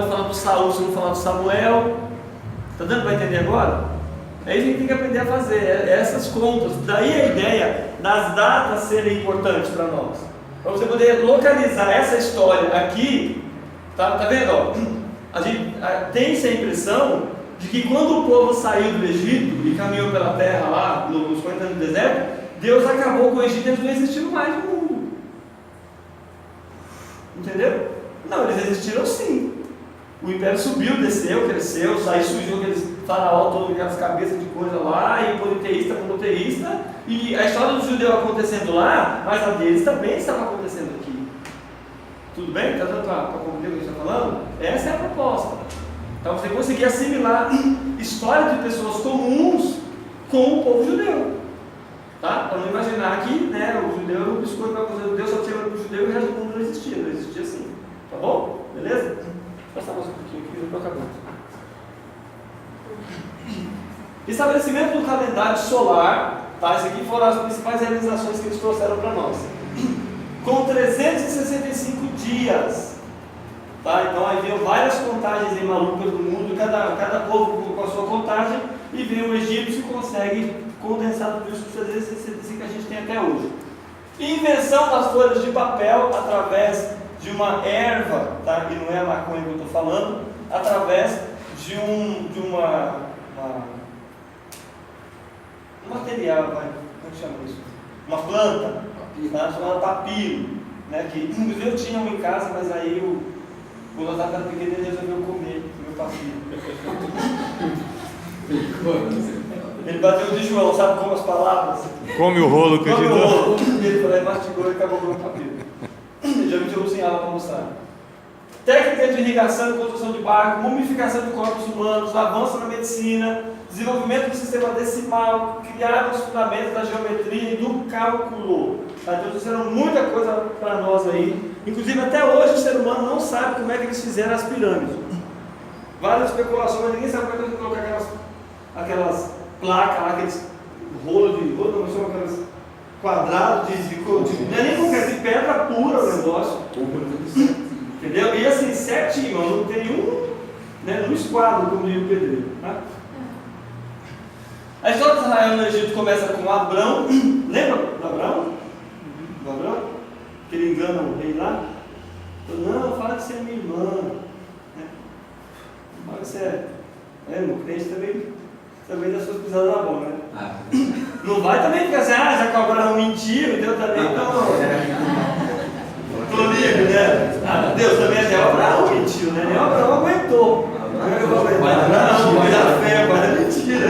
falar do Saul se não falar do Samuel. Está dando para entender agora? É isso que a gente tem que aprender a fazer, essas contas. Daí a ideia das datas serem importantes para nós. Para você poder localizar essa história aqui, tá vendo? Ó? A gente tem-se a impressão de que quando o povo saiu do Egito e caminhou pela terra lá, nos 40 anos do deserto, Deus acabou com o Egito e eles não existiram mais no mundo. Entendeu? Não, eles existiram sim. O império subiu, desceu, cresceu, aí surgiu aqueles faraó, todas aquelas cabeças de coisa lá, e politeísta, monoteísta, e a história do judeu acontecendo lá, mas a deles também estava acontecendo aqui. Tudo bem? Está dando para compreender o que a gente está falando? Essa é a proposta. Então você conseguir assimilar histórias de pessoas comuns com o povo judeu. Tá? Para não imaginar que, né, o judeu era um biscoito para o judeu, só tinha para o judeu e o resto do mundo não existia assim. Tá bom? Beleza? Vou passar mais um pouquinho aqui, eu estou acabando. Estabelecimento do calendário solar, tá? Essas aqui foram as principais realizações que eles trouxeram para nós. Com 365 dias. Tá? Então aí veio várias contagens aí malucas do mundo, cada povo com a sua contagem, e vem o egípcio e consegue condensar tudo isso para fazer esse que a gente tem até hoje. Invenção das folhas de papel através de uma erva, tá? E não é a maconha que eu estou falando, através de um material, como é que chama isso? Uma planta, tá? Chamada papiro, né? Que inclusive eu tinha um em casa, mas aí o Osasco era pequeno e resolveu comer meu papiro. Ele bateu de João, sabe como as palavras? Come o rolo que eu te Come o dou. rolo. Ele falou, mastigou e acabou com o papiro. Geralmente eu uso em aula para mostrar. Técnicas de irrigação e construção de barco, mumificação de corpos humanos, avanço na medicina, desenvolvimento do sistema decimal, criaram os fundamentos da geometria e do cálculo. Tá? Então eles fizeram muita coisa para nós aí. Inclusive até hoje o ser humano não sabe como é que eles fizeram as pirâmides. Várias especulações, mas ninguém sabe como é que eles colocaram aquelas placas lá, aqueles rolos de rolo, não são aquelas quadrados não é nem qualquer, de pedra pura o negócio. Entendeu? E assim, certinho, não tem um esquadro, como diria o pedreiro. Tá? A história de Israel no Egito começa com Abrão. Lembra do Abrão? Do Abrão? Que ele engana o rei lá. Não, fala que você é minha irmã. Fala que você é meu crente também das suas pisadas na bola, né? Não vai também ficar assim, já que o Abraão mentiu, Deus também tô livre, né? Deus também até o Abraão mentiu, né? Nem o Abraão aguentou. Eu vou aguentar. Não, vai dar fé, vai dar mentira.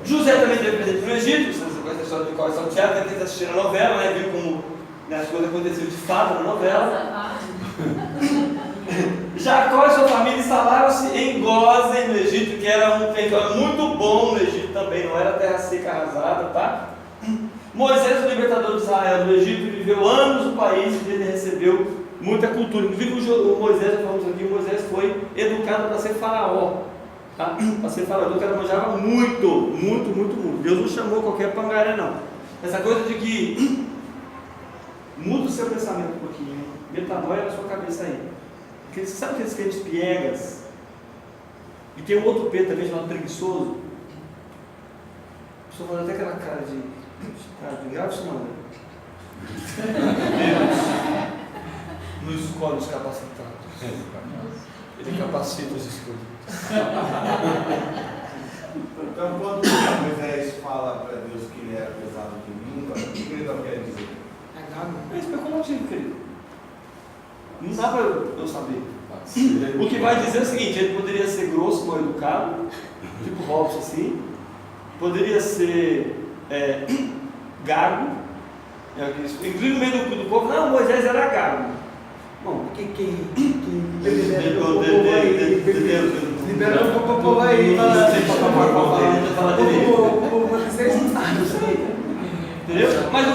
José também teve presente no Egito, você conhece a história de Corre São Tiago, deve ter assistido a novela, né? Viu como as coisas aconteceram de fato na novela. Jacó e sua família instalaram-se em Gósen, no Egito, que era um território muito bom no Egito também, não era terra seca arrasada, tá? Moisés, o libertador de Israel do Egito, viveu anos no país e ele recebeu muita cultura. Inclusive o Moisés, já falamos aqui, o Moisés foi educado para ser faraó, tá? Para ser faraó, o cara manjava muito. Deus não chamou qualquer pangaré não. Essa coisa de que muda o seu pensamento um pouquinho, metanoia na sua cabeça aí. Porque você sabe aqueles crentes piegas? E tem um outro Pedro também chamado preguiçoso. A pessoa faz até aquela cara de grave isso não. Deus nos escolhe os capacitados. Ele capacita os escolhidos. Então quando Moisés fala para Deus que ele era pesado de língua, o que ele não quer dizer? É especulativo, querido. Não dá para eu saber. O que vai dizer é o seguinte: ele poderia ser grosso, mal educado, tipo Robson assim, poderia ser gago, inclusive no meio do povo, não, Moisés era gago. Bom, libera o povo aí, entendeu? Mas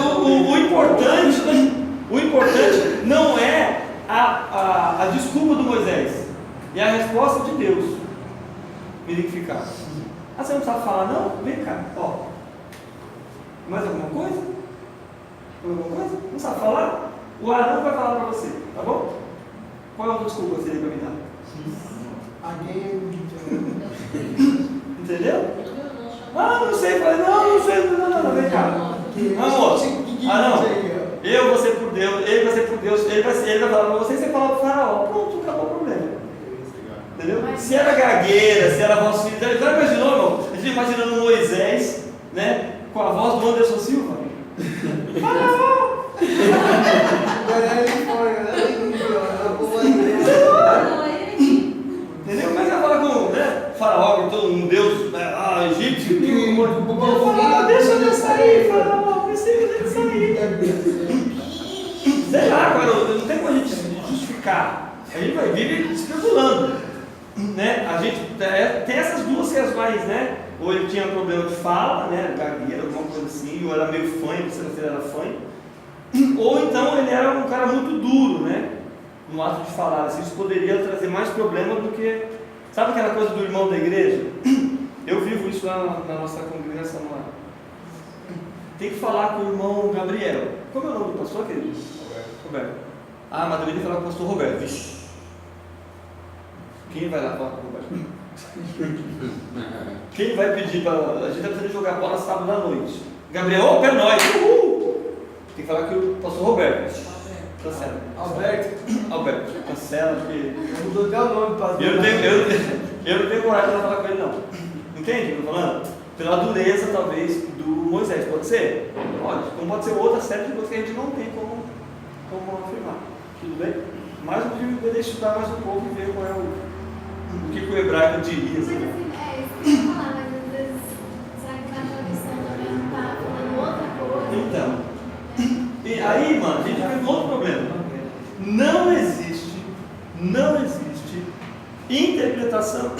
o importante não é a desculpa do Moisés, é a resposta de Deus verificada. Você não sabe falar não? Vem cá, ó. Mais alguma coisa? Não sabe falar? O Arão vai falar para você, tá bom? Qual é a outra desculpa que você tem para me dar? Entendeu? Não sei, não, vem cá. Amor, eu vou ser por Deus, ele vai ser por Deus, ele vai falar para você e você fala para o faraó. Pronto, acabou o problema. Entendeu? Se era gagueira, se era voz filha, já imaginou, irmão? A gente imaginando Moisés, né? Com a voz do Anderson Silva. Faraó! Entendeu? Mas ela fala com, né? Faraó, todo um deus, egípcio, deixa eu sair, faraó, deixa eu sair. Sei lá, cara, não tem como a gente justificar ficar. A gente vai viver especulando, né? A gente tem essas duas que as mais, né? Ou ele tinha problema de fala, né? Gagueira, alguma coisa assim, ou era meio fanho, você não era fanho. Ou então ele era um cara muito duro, né? No ato de falar, assim, isso poderia trazer mais problema do que... Sabe aquela coisa do irmão da igreja? Eu vivo isso lá na nossa congregação lá. Tem que falar com o irmão Gabriel. Como é o nome do pastor, querido? Roberto. Ah, mas também tem que falar com o pastor Roberto. Vixe. Quem vai lá falar com o Roberto? Quem vai pedir para... A gente vai precisar jogar bola sábado à noite. Gabriel, opa, é nóis! Uhul! Tem que falar com o pastor Roberto. Cancela. Alberto. Cancela, porque... Mudou até o nome, pastor. Eu não tenho coragem de falar com ele, não. Entende o que eu estou falando? Pela dureza, talvez, do Moisés. Pode ser? Pode. Como pode ser outra série de coisas que a gente não tem como afirmar. Tudo bem? Mas eu poderia estudar mais um pouco e ver qual é o que o hebraico diria. Mas assim, isso que eu ia falar, mas às vezes, será que na tradução também não está falando outra coisa? Então, e aí, mano, a gente vai ver outro problema. Não existe interpretação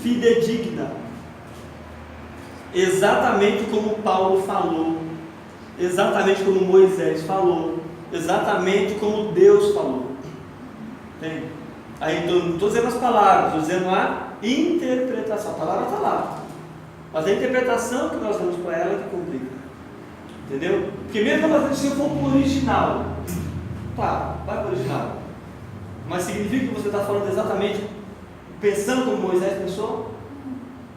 fidedigna. Exatamente como Paulo falou, exatamente como Moisés falou, exatamente como Deus falou. Entende? Aí estou dizendo as palavras, estou dizendo a interpretação. A palavra está lá, mas a interpretação que nós damos para ela é que complica. Entendeu? Porque mesmo se eu for para o original, tá, vai para o original, mas significa que você está falando exatamente pensando como Moisés pensou?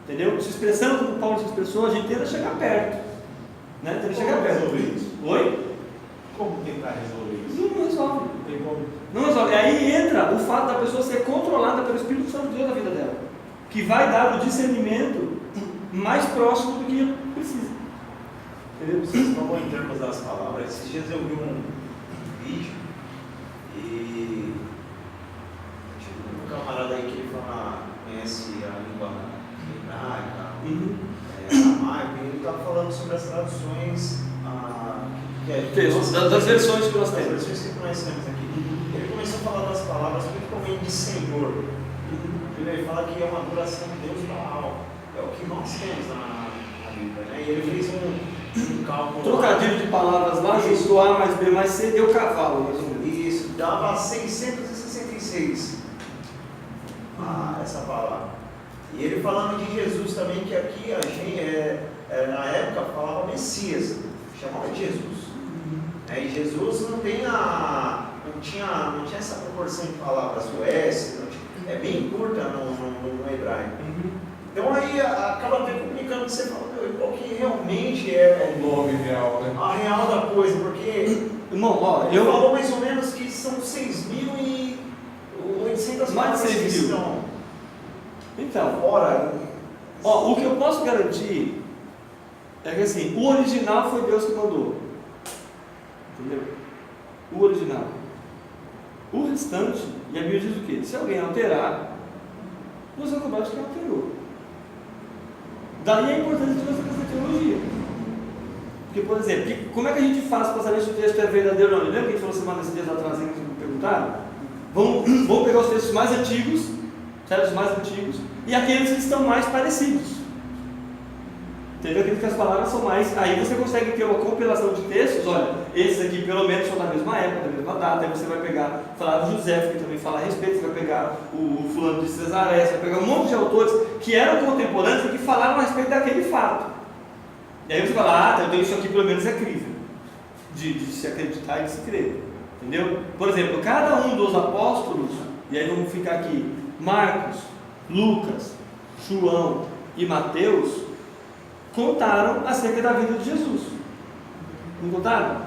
Entendeu? Se expressando como Paulo se expressou, a gente tenta chegar perto, né? Tenta chegar perto. Resolver isso? Oi? Como tentar resolver isso? Não resolve. Não tem como. Não resolve. Aí entra o fato da pessoa ser controlada pelo Espírito Santo de Deus na vida dela, que vai dar o discernimento mais próximo do que precisa. Entendeu? Vocês falou em termos das palavras. Esses dias eu vi um vídeo e um camarada aí que ele conhece a língua hebraica, aramaico, e ele estava falando sobre as traduções Das versões que nós das temos. versões que nós temos aqui. Ele começou a falar das palavras principalmente de Senhor. Ele fala que é uma adoração de Deus Baal. É o que nós temos na Bíblia, né? E ele fez um cálculo. Trocadilho de palavras lá, juntou A mais B mais C, deu cavalo, mais ou menos. Isso, dava 666 essa palavra. E ele falando de Jesus também, que aqui a gente, na época, falava Messias, chamava de Jesus. E Jesus não tinha essa proporção de palavras, o S, é bem curta no hebraico. Então aí acaba até complicando você falar qual que realmente é O nome real, né? a real da coisa, porque Irmão, ó, ele falou mais ou menos que são 6.800 Mais palavras de 6.000. que estão Então, fora. ó, o que eu posso garantir é que assim, o original foi Deus que mandou. Entendeu? O original. O restante, e a Bíblia diz o quê? Se alguém alterar, você vai cobrar de quem alterou. Daí a importância de você fazer teologia. Porque, por exemplo, como é que a gente faz para saber se o texto é verdadeiro ou não? Lembra que a gente falou semana esses dias atrás que me perguntaram? Vamos pegar os textos mais antigos, certo? Os mais antigos, e aqueles que estão mais parecidos. Entendeu? Aqueles que as palavras são mais. Aí você consegue ter uma compilação de textos. Olha, esses aqui pelo menos são da mesma época, da mesma data. Aí você vai pegar, falar do José, que também fala a respeito. Você vai pegar o fulano de Cesaré, você vai pegar um monte de autores que eram contemporâneos e que falaram a respeito daquele fato. E aí você fala, então isso aqui pelo menos é crível, de se acreditar e de se crer. Entendeu? Por exemplo, cada um dos apóstolos, e aí vamos ficar aqui, Marcos, Lucas, João e Mateus, contaram acerca da vida de Jesus. Não contaram?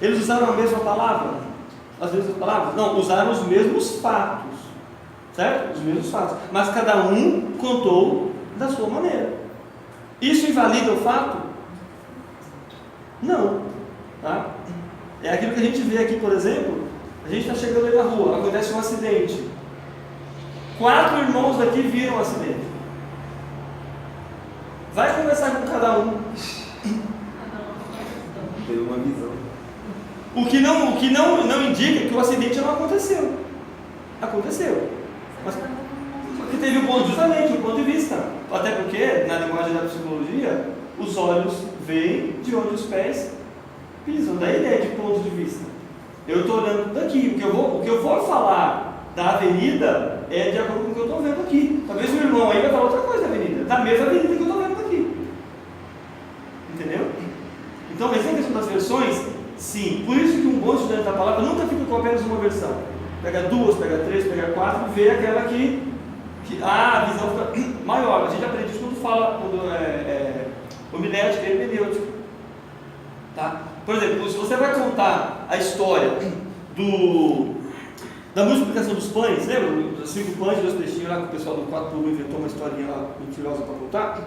Eles usaram a mesma palavra? As mesmas palavras? Não, usaram os mesmos fatos. Certo? Os mesmos fatos. Mas cada um contou da sua maneira. Isso invalida o fato? Não. Tá? É aquilo que a gente vê aqui, por exemplo. A gente está chegando aí na rua, acontece um acidente. 4 irmãos daqui viram o acidente. Vai conversar com cada um. Teve uma visão. O que não indica que o acidente não aconteceu. Aconteceu. Mas porque teve justamente um ponto de vista. Até porque, na linguagem da psicologia, os olhos veem de onde os pés pisam. Da ideia de ponto de vista. Eu estou olhando daqui. O que eu vou falar da avenida é de acordo com o que eu estou vendo aqui. Talvez o irmão aí vai falar outra coisa da avenida. Da mesma avenida que eu estou vendo daqui. Entendeu? Então, essa questão das versões, sim. Por isso que um bom estudante da palavra nunca fica com apenas uma versão. Pega 2, pega 3, pega 4 e vê aquela que a visão fica maior. A gente aprende isso quando fala, homilética e hermenêutica. Tá? Por exemplo, se você vai contar a história da multiplicação dos pães, lembra? Dos 5 pães e 2 peixinhos lá que o pessoal do 4x1 inventou uma historinha lá mentirosa para contar.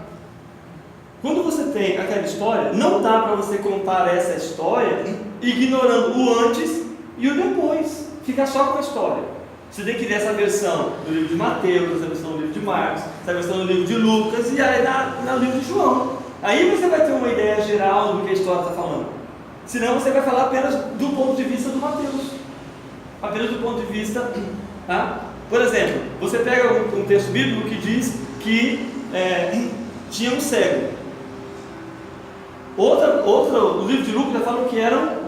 Quando você tem aquela história, não dá para você contar essa história ignorando o antes e o depois. Fica só com a história. Você tem que ler essa versão do livro de Mateus, essa versão do livro de Marcos, essa versão do livro de Lucas e aí no livro de João. Aí você vai ter uma ideia geral do que a história está falando. Senão você vai falar apenas do ponto de vista do Mateus. Apenas do ponto de vista. Tá? Por exemplo, você pega um texto bíblico que diz que tinha um cego. O livro de Lucas já fala que eram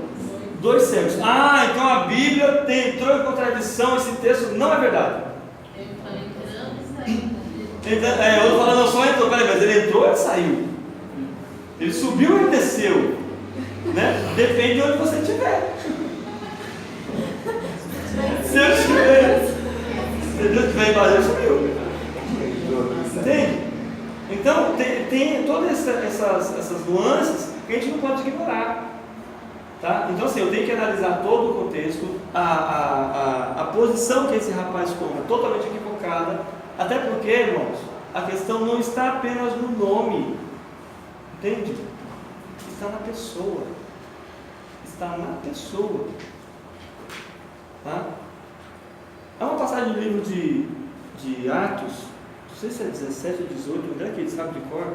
2 cegos. Ah, então a Bíblia entrou em contradição, esse texto não é verdade. Eu falei entrando e saindo. Eu falando, não só entrou, mas ele entrou e saiu. Ele subiu e ele desceu. Né? Depende de onde você estiver. Se eu estiver embaixo, ele subiu. Entende? Então, tem todas essas nuances que a gente não pode ignorar. Tá? Então, assim, eu tenho que analisar todo o contexto, a posição que esse rapaz toma, totalmente equivocada, até porque, irmãos, a questão não está apenas no nome, entende? Está na pessoa. Está na pessoa. Tá? Há uma passagem do livro de Atos, não sei se é 17 ou 18, onde é que eles sabem de cor?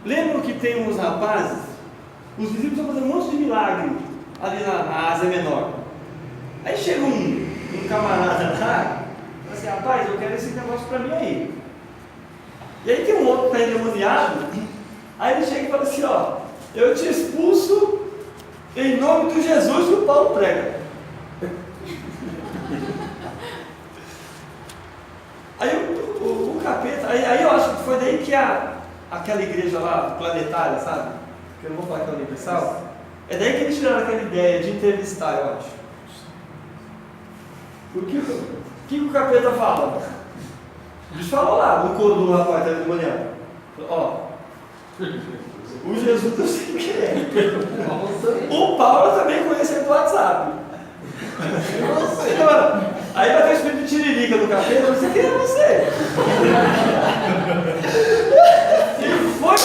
Lembram que tem uns rapazes, os discípulos estão fazendo um monte de milagre ali na Ásia Menor. Aí chega um camarada lá, fala assim, rapaz, eu quero esse negócio para mim aí. E aí tem um outro que está endemoniado, aí ele chega e fala assim, ó, eu te expulso em nome de Jesus que o Paulo prega. Aí o capeta, aí eu acho que foi daí que aquela igreja lá, planetária, sabe? Que eu não vou falar que é universal. É daí que eles tiraram aquela ideia de entrevistar, eu acho. Porque o que o capeta fala? Eles falam lá, no coro do rapaz da manhã. Ó, o Jesus eu sei quem é. O Paulo também conhece ele do WhatsApp. Aí vai ter o espírito de tiririca no capeta, eu não sei quem é você. E foi,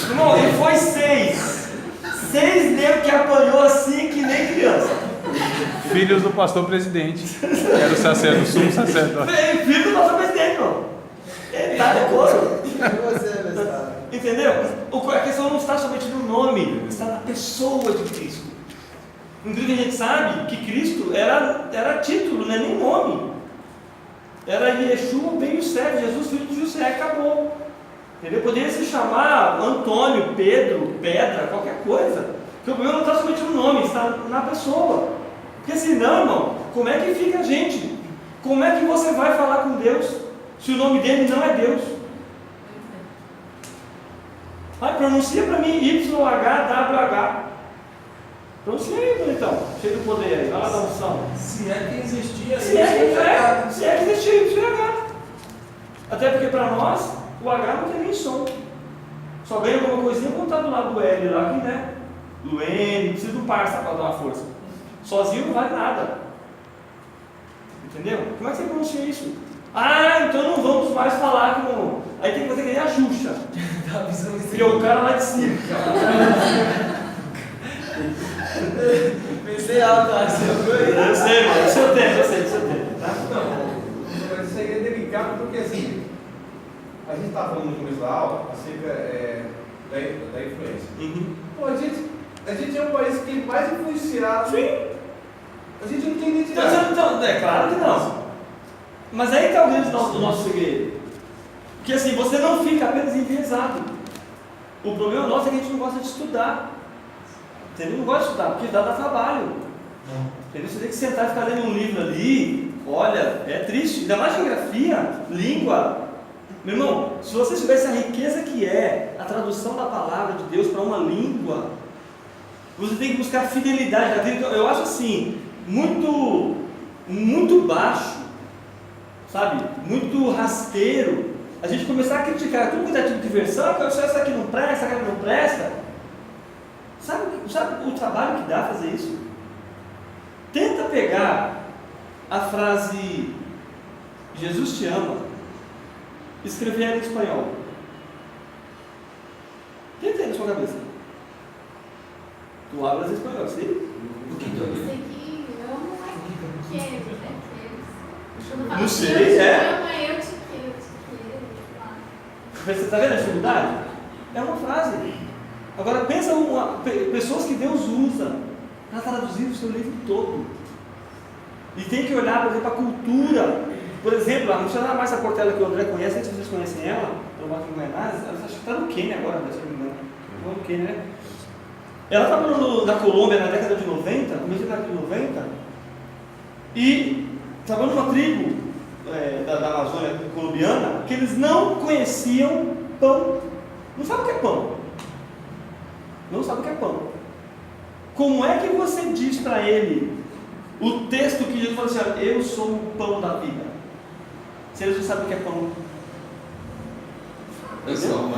irmão, e foi 6 negros que apanhou assim que nem criança. Filhos do pastor presidente, que era o sacerdote, o sumo sacerdote. Filho do pastor presidente, irmão. Ele tá de coro. Entendeu? A questão não está somente no nome, está na pessoa de Cristo. Inclusive a gente sabe que Cristo era título, não é nem nome. Era Yeshua ben Yosef, Jesus filho de José, acabou. Entendeu? Poderia se chamar Antônio, Pedro, Pedra, qualquer coisa. Porque o problema não está somente no nome, está na pessoa. Porque senão, irmão, como é que fica a gente? Como é que você vai falar com Deus se o nome dele não é Deus? Pronuncia para mim YHWH. Pronuncia aí, bonitão. Cheio do poder aí. Vai lá da unção. Se é que existia. Se é que existia YH. Até porque para nós, o H não tem nem som. Só ganha alguma coisinha quando está do lado do L lá, que né? Do N, precisa do parça para dar uma força. Sozinho não vale nada. Entendeu? Como é que você pronuncia isso? Então não vamos mais falar com. Aí tem que fazer que nem a Xuxa. Porque o cara lá de cima. Pensei alto, assim, eu sei, mano. Isso eu tenho. Tá? Não, mas isso aí é delicado porque assim, a gente está falando no começo da aula acerca da influência. Uhum. Pô, a gente é um país que é mais influenciado A gente não tem identidade. Então, é claro que não. Mas aí está o grande do nosso segredo. Porque assim, você não fica apenas enviesado. O problema nosso é que a gente não gosta de estudar. Entendeu? Não gosta de estudar, porque dá trabalho. Entendeu? Você tem que sentar e ficar lendo um livro ali. Olha, é triste. Ainda mais geografia, língua. Meu irmão, se você soubesse a riqueza que é a tradução da palavra de Deus para uma língua, você tem que buscar fidelidade naquilo. Então, eu acho assim, muito baixo, sabe? Muito rasteiro. A gente começar a criticar tudo que é tipo de diversão, que essa aqui não presta, essa aqui não presta. Sabe o trabalho que dá fazer isso? Tenta pegar a frase Jesus te ama, escrever ela em espanhol. Tenta aí na sua cabeça. Tu hablas espanhol, sim? Eu sei que amo, mas quero, né? Não sei, é? Eu te quero. Você está vendo a dificuldade? É uma frase. Agora pensa pessoas que Deus usa para traduzir o seu livro todo. E tem que olhar, por exemplo, a cultura. Por exemplo, a missionária Márcia Portela, que o André conhece, não sei se vocês conhecem ela, eu não vou mais, acho que está no Quênia agora, se não me engano. Está no Quênia, né? Ela estava na Colômbia na década de 90, começo da década de 90, e estava numa tribo da Amazônia colombiana que eles não conheciam pão. Não sabem o que é pão. Não sabe o que é pão. Como é que você diz para ele o texto que Jesus falou assim: eu sou o pão da vida, se eles não sabem o que é pão? Eu sou uma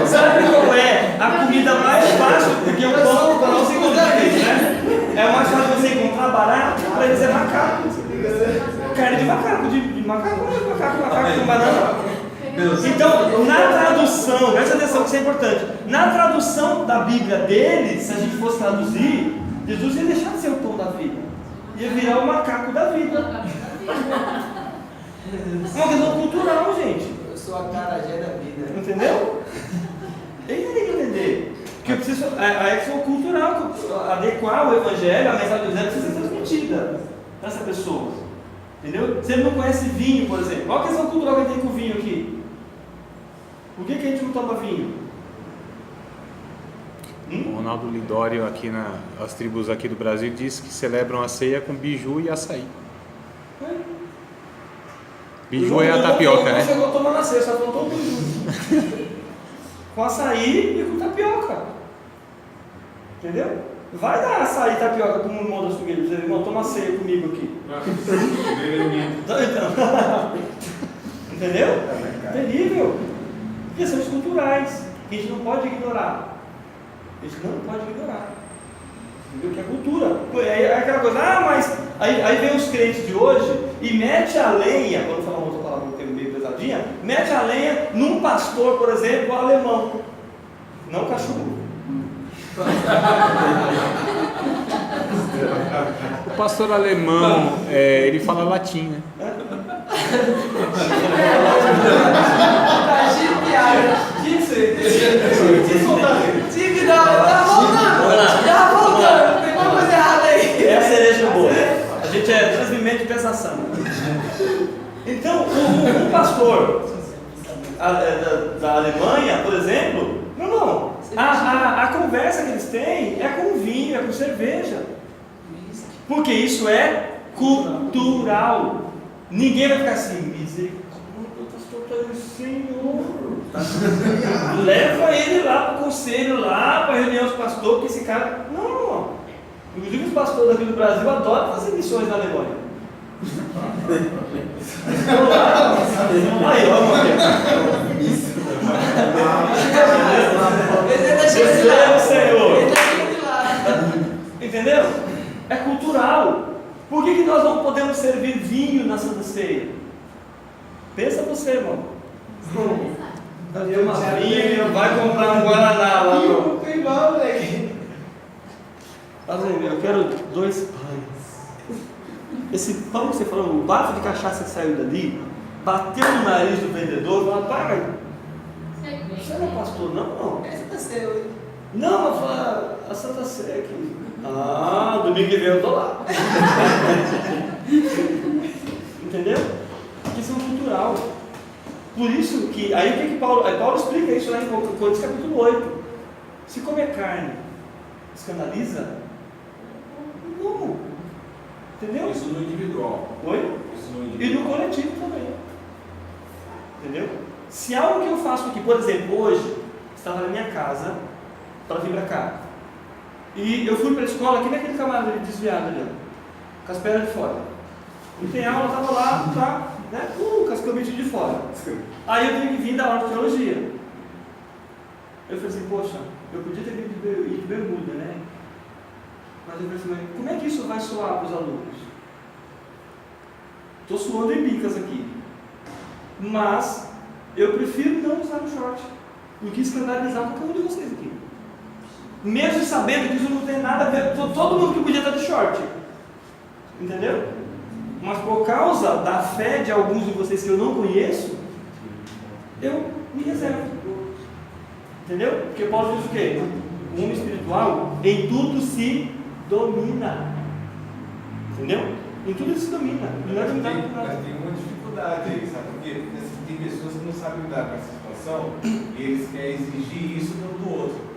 Sabe qual é a comida mais fácil? Porque o pão para não se encontrar eles, né? É mais fácil você encontrar barato, para eles é macaco. Carne de macaco, macaco com banana. Então, na tradução, presta atenção que isso é importante. Na tradução da Bíblia deles, se a gente fosse traduzir, Jesus ia deixar de ser o pão da vida, ia virar o macaco da vida. É uma questão cultural, gente. Eu sou a carajé da vida. Entendeu? Ele tem que entender. Porque eu preciso, a questão cultural, adequar o evangelho, a mensagem do Zé precisa ser transmitida para essa pessoa. Entendeu? Se ele não conhece vinho, por exemplo, qual a questão cultural que tem com o vinho aqui? Por que a gente não toma vinho? O Ronaldo Lidório, aqui as tribos aqui do Brasil, diz que celebram a ceia com biju e açaí. Biju é a tapioca, né? Não chegou a tomar na ceia, só tomou biju. Com açaí e com tapioca. Entendeu? Vai dar açaí e tapioca para um irmão da fogueira. Dizer, irmão, toma ceia comigo aqui. Então, entendeu? Terrível. Questões culturais que a gente não pode ignorar. A gente não pode ignorar. Entendeu? Que é cultura. É aquela coisa, mas aí vem os crentes de hoje e mete a lenha, quando falar uma outra palavra que tem meio pesadinha, mete a lenha num pastor, por exemplo, alemão. Não cachorro. O pastor alemão, ele fala latim, né? Tá voltando, tem uma coisa errada aí. É a cereja do bolo. A gente é transmimento de pensação. Então, um pastor da Alemanha, por exemplo, não. A conversa que eles têm é com vinho, é com cerveja. Porque isso é cultural. Ninguém vai ficar assim, misericórdia, o pastor está dizendo, Senhor. Leva ele lá para o conselho, lá para a reunião dos pastores, que esse cara. Não. Inclusive os pastores aqui do Brasil adoram fazer missões na Alemanha. Aí, vamos aqui. Receba o Senhor. Entendeu? É cultural. Por que nós não podemos servir vinho na Santa Ceia? Pensa você, irmão. Cadê uma vinha? Vai comprar um Guaraná lá. Não tem mal, moleque. Eu quero 2 pães. Esse pão que você falou, o bafo de cachaça que saiu dali, bateu no nariz do vendedor e falou: paga. Você não é pastor, não? Essa tá seu. Não, a Santa Ceia aqui. Ah, domingo que vem eu tô lá. Entendeu? Questão cultural. Por isso que, aí o que Paulo explica isso lá em Coríntios capítulo 8. Se comer carne escandaliza, como? Entendeu? Isso no individual. Oi? Isso no E no coletivo também. Entendeu? Se algo que eu faço aqui, por exemplo, hoje, estava na minha casa para vir para cá. E eu fui para a escola aqui naquele camarada desviado ali, ó, com as pernas de fora. E tem aula, estava lá, tá, né? Com as camisetas de fora. Aí eu tive que vir da aula de teologia. Eu falei assim, poxa, eu podia ter vindo de bermuda, né? Mas eu falei assim, como é que isso vai soar para os alunos? Estou suando em bicas aqui. Mas eu prefiro não usar o short do que escandalizar qualquer um de vocês aqui. Mesmo sabendo que isso não tem nada a ver, todo mundo que podia estar de short. Entendeu? Mas por causa da fé de alguns de vocês que eu não conheço, eu me reservo. Entendeu? Porque Paulo diz o quê? O homem espiritual em tudo se domina. Entendeu? Em tudo ele se domina. Não é dominado por nada. Mas tem uma dificuldade aí, sabe? Porque tem pessoas que não sabem lidar com essa situação e eles querem exigir isso um do outro.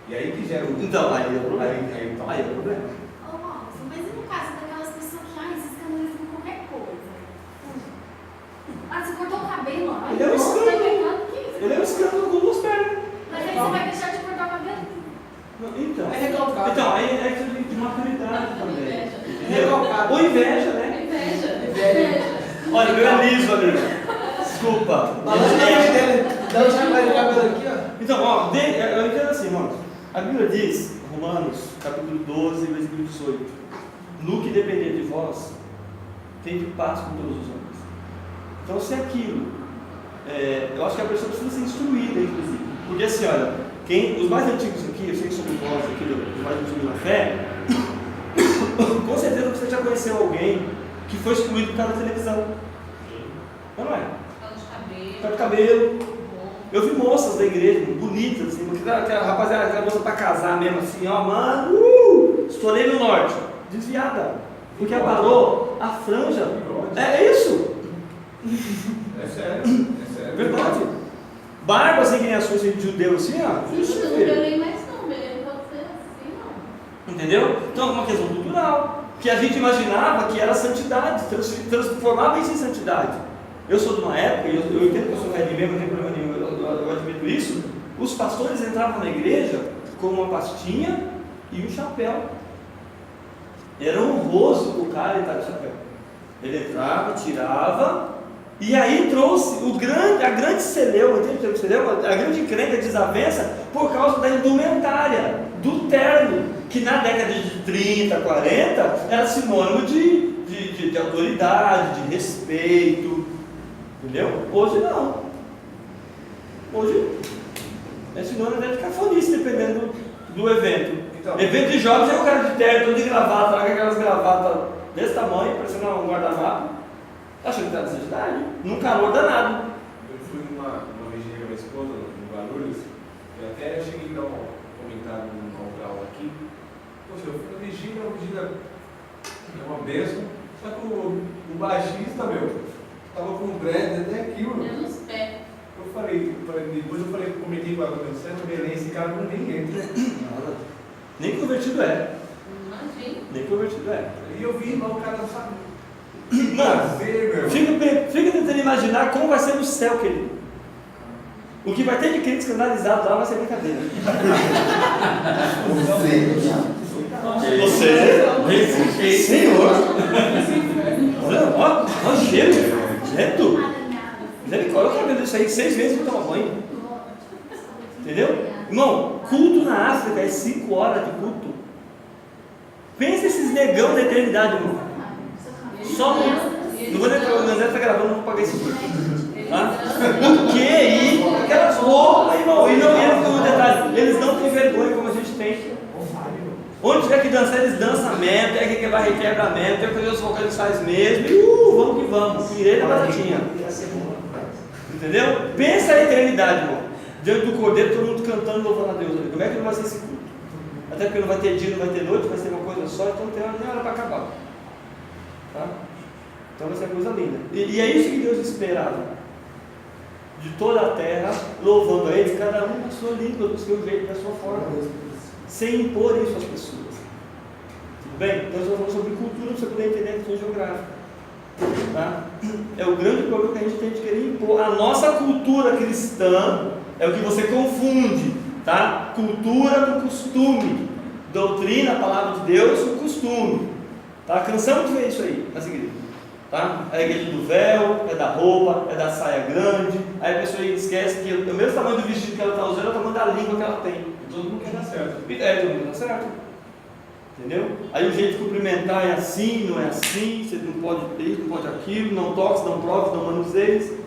E aí que gera o. Então, aí é o problema. Aí é o problema. Ô, Márcio, mas e no caso daquelas pessoas que se escandalizam com qualquer coisa? Ah, você cortou o cabelo, ó. Ele é um Nossa, escândalo. tá pegando aqui. Ele é um escândalo com duas pernas. Mas aí você vai deixar de cortar o cabelo? Então, É recalcado. então, aí é questão de maturidade também. É recalcado. Ou inveja, né? Inveja. Olha, meu é liso ali. Desculpa. Balança na frente dele, dá um chapéu de cabelo aqui, ó. Então, ó, eu entendo assim, irmãos. A Bíblia diz, Romanos, capítulo 12, versículo 18: no que depender de vós, tende paz com todos os homens. Então, se aquilo, eu acho que a pessoa precisa ser instruída, inclusive. Porque assim, olha, os mais antigos aqui, eu sei que somos nós aqui, os mais antigos na fé, com certeza você já conheceu alguém que foi excluído por causa da televisão. Não é? Por causa do cabelo. Eu vi moças da igreja, bonitas, assim, porque aquela rapaziada, aquela moça para casar mesmo, assim, ó, mano, estourei no norte, desviada, porque abalou a franja. É isso. É sério, é sério. Verdade. Barba assim que nem a sua, assim, de judeu, assim, ó. Isso não belém mais não, belém pode ser assim, não. Entendeu? Então é uma questão cultural, que a gente imaginava que era santidade, transformava isso em santidade. Eu sou de uma época, eu entendo que eu sou velho mesmo, não tem problema nenhum, eu admito isso. Os pastores entravam na igreja com uma pastinha e um chapéu. Era honroso o cara entrar de chapéu. Ele entrava, tirava, e aí trouxe a grande celeuma, entende o celeuma? A grande encrenca, desavença, por causa da indumentária, do terno, que na década de 30, 40, era sinônimo de autoridade, de respeito. Entendeu? Hoje não. Hoje é sinônimo de cafonice, dependendo do evento. Então, Evento de jovens é o cara de terno, todo de gravata, lá com aquelas gravatas desse tamanho, parecendo um guardanapo. Achando que está de santidade? Num calor danado. eu fui numa vigília com a minha esposa, no Guarulhos, e até cheguei a dar um comentário numa outra aula aqui. Poxa, eu fui na vigília, é uma bênção, só que o baixista, tava com o dread até aqui, É nos pés. Eu falei, comentei com ela, você não Belém, esse cara não nem entra. Nada. Nem convertido é. Imagina. Nem convertido é. E eu vi lá o cara não sabe. Mano, fica tentando imaginar como vai ser no céu, querido. O que vai ter de crente escandalizado lá vai ser brincadeira. Você, Senhor. Olha, ó, cheiro. Neto. Misericórdia, eu quero ver isso aí 6 vezes não toma banho. Entendeu? Irmão, culto na África é 5 horas de culto. Pensa esses negão da eternidade, irmão. Só não vou nem falar, o André está gravando, não vou pagar esse vídeo. Tá? O que? E aquelas roupas, irmão. E não entra no detalhe. Eles não têm vergonha como a gente tem. Onde tiver que dançar, eles dançam mesmo. Tem que quebrar, requebra mesmo. Tem que fazer os vocais, eles fazem mesmo. E vamos que vamos. Pirei na baratinha. Entendeu? Pensa a eternidade, irmão. diante do Cordeiro, todo mundo cantando, louvando a Deus ali. Como é que não vai ser esse culto? Até porque não vai ter dia, não vai ter noite, vai ser uma coisa só, então não tem hora para acabar. Tá? Então vai ser uma coisa linda. E é isso que Deus esperava. De toda a terra, louvando a Ele, cada um na sua língua, do seu jeito, da sua forma, sem impor isso às pessoas. Tudo bem? Então, nós vamos falar sobre cultura para você poder entender a questão geográfica. Tá? É o grande problema que a gente tem de querer impor. A nossa cultura cristã é o que você confunde, tá? Cultura com costume, doutrina, a palavra de Deus, o costume. Tá? Cansamos de ver isso aí nas igrejas. Tá? É a igreja do véu, é da roupa, é da saia grande. Aí a pessoa esquece que o mesmo tamanho do vestido que ela está usando é o tamanho da língua que ela tem. E todo mundo quer dar certo. Todo mundo dá certo. Entendeu? Aí o jeito de cumprimentar é assim, não é assim, você não pode isso, não pode aquilo, não toque, não prove, não manuseie.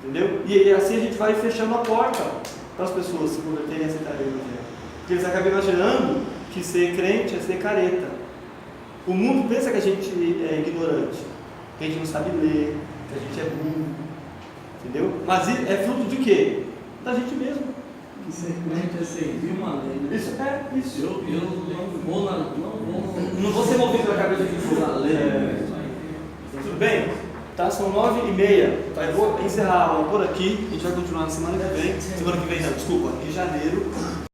Entendeu? E assim a gente vai fechando a porta para as pessoas se converterem e aceitarem o Evangelho. Porque eles acabam imaginando que ser crente é ser careta. O mundo pensa que a gente é ignorante, que a gente não sabe ler, que a gente é burro. Entendeu? Mas é fruto de quê? Da gente mesmo. Ser crente é servir uma lei. Né? Isso é isso. Eu Não vou ser movido pela cabeça de na lei. Tudo bem? Tá, são 9h30. Tá, eu vou encerrar a aula por aqui. A gente vai continuar na semana que vem. Semana que vem não, desculpa, em janeiro.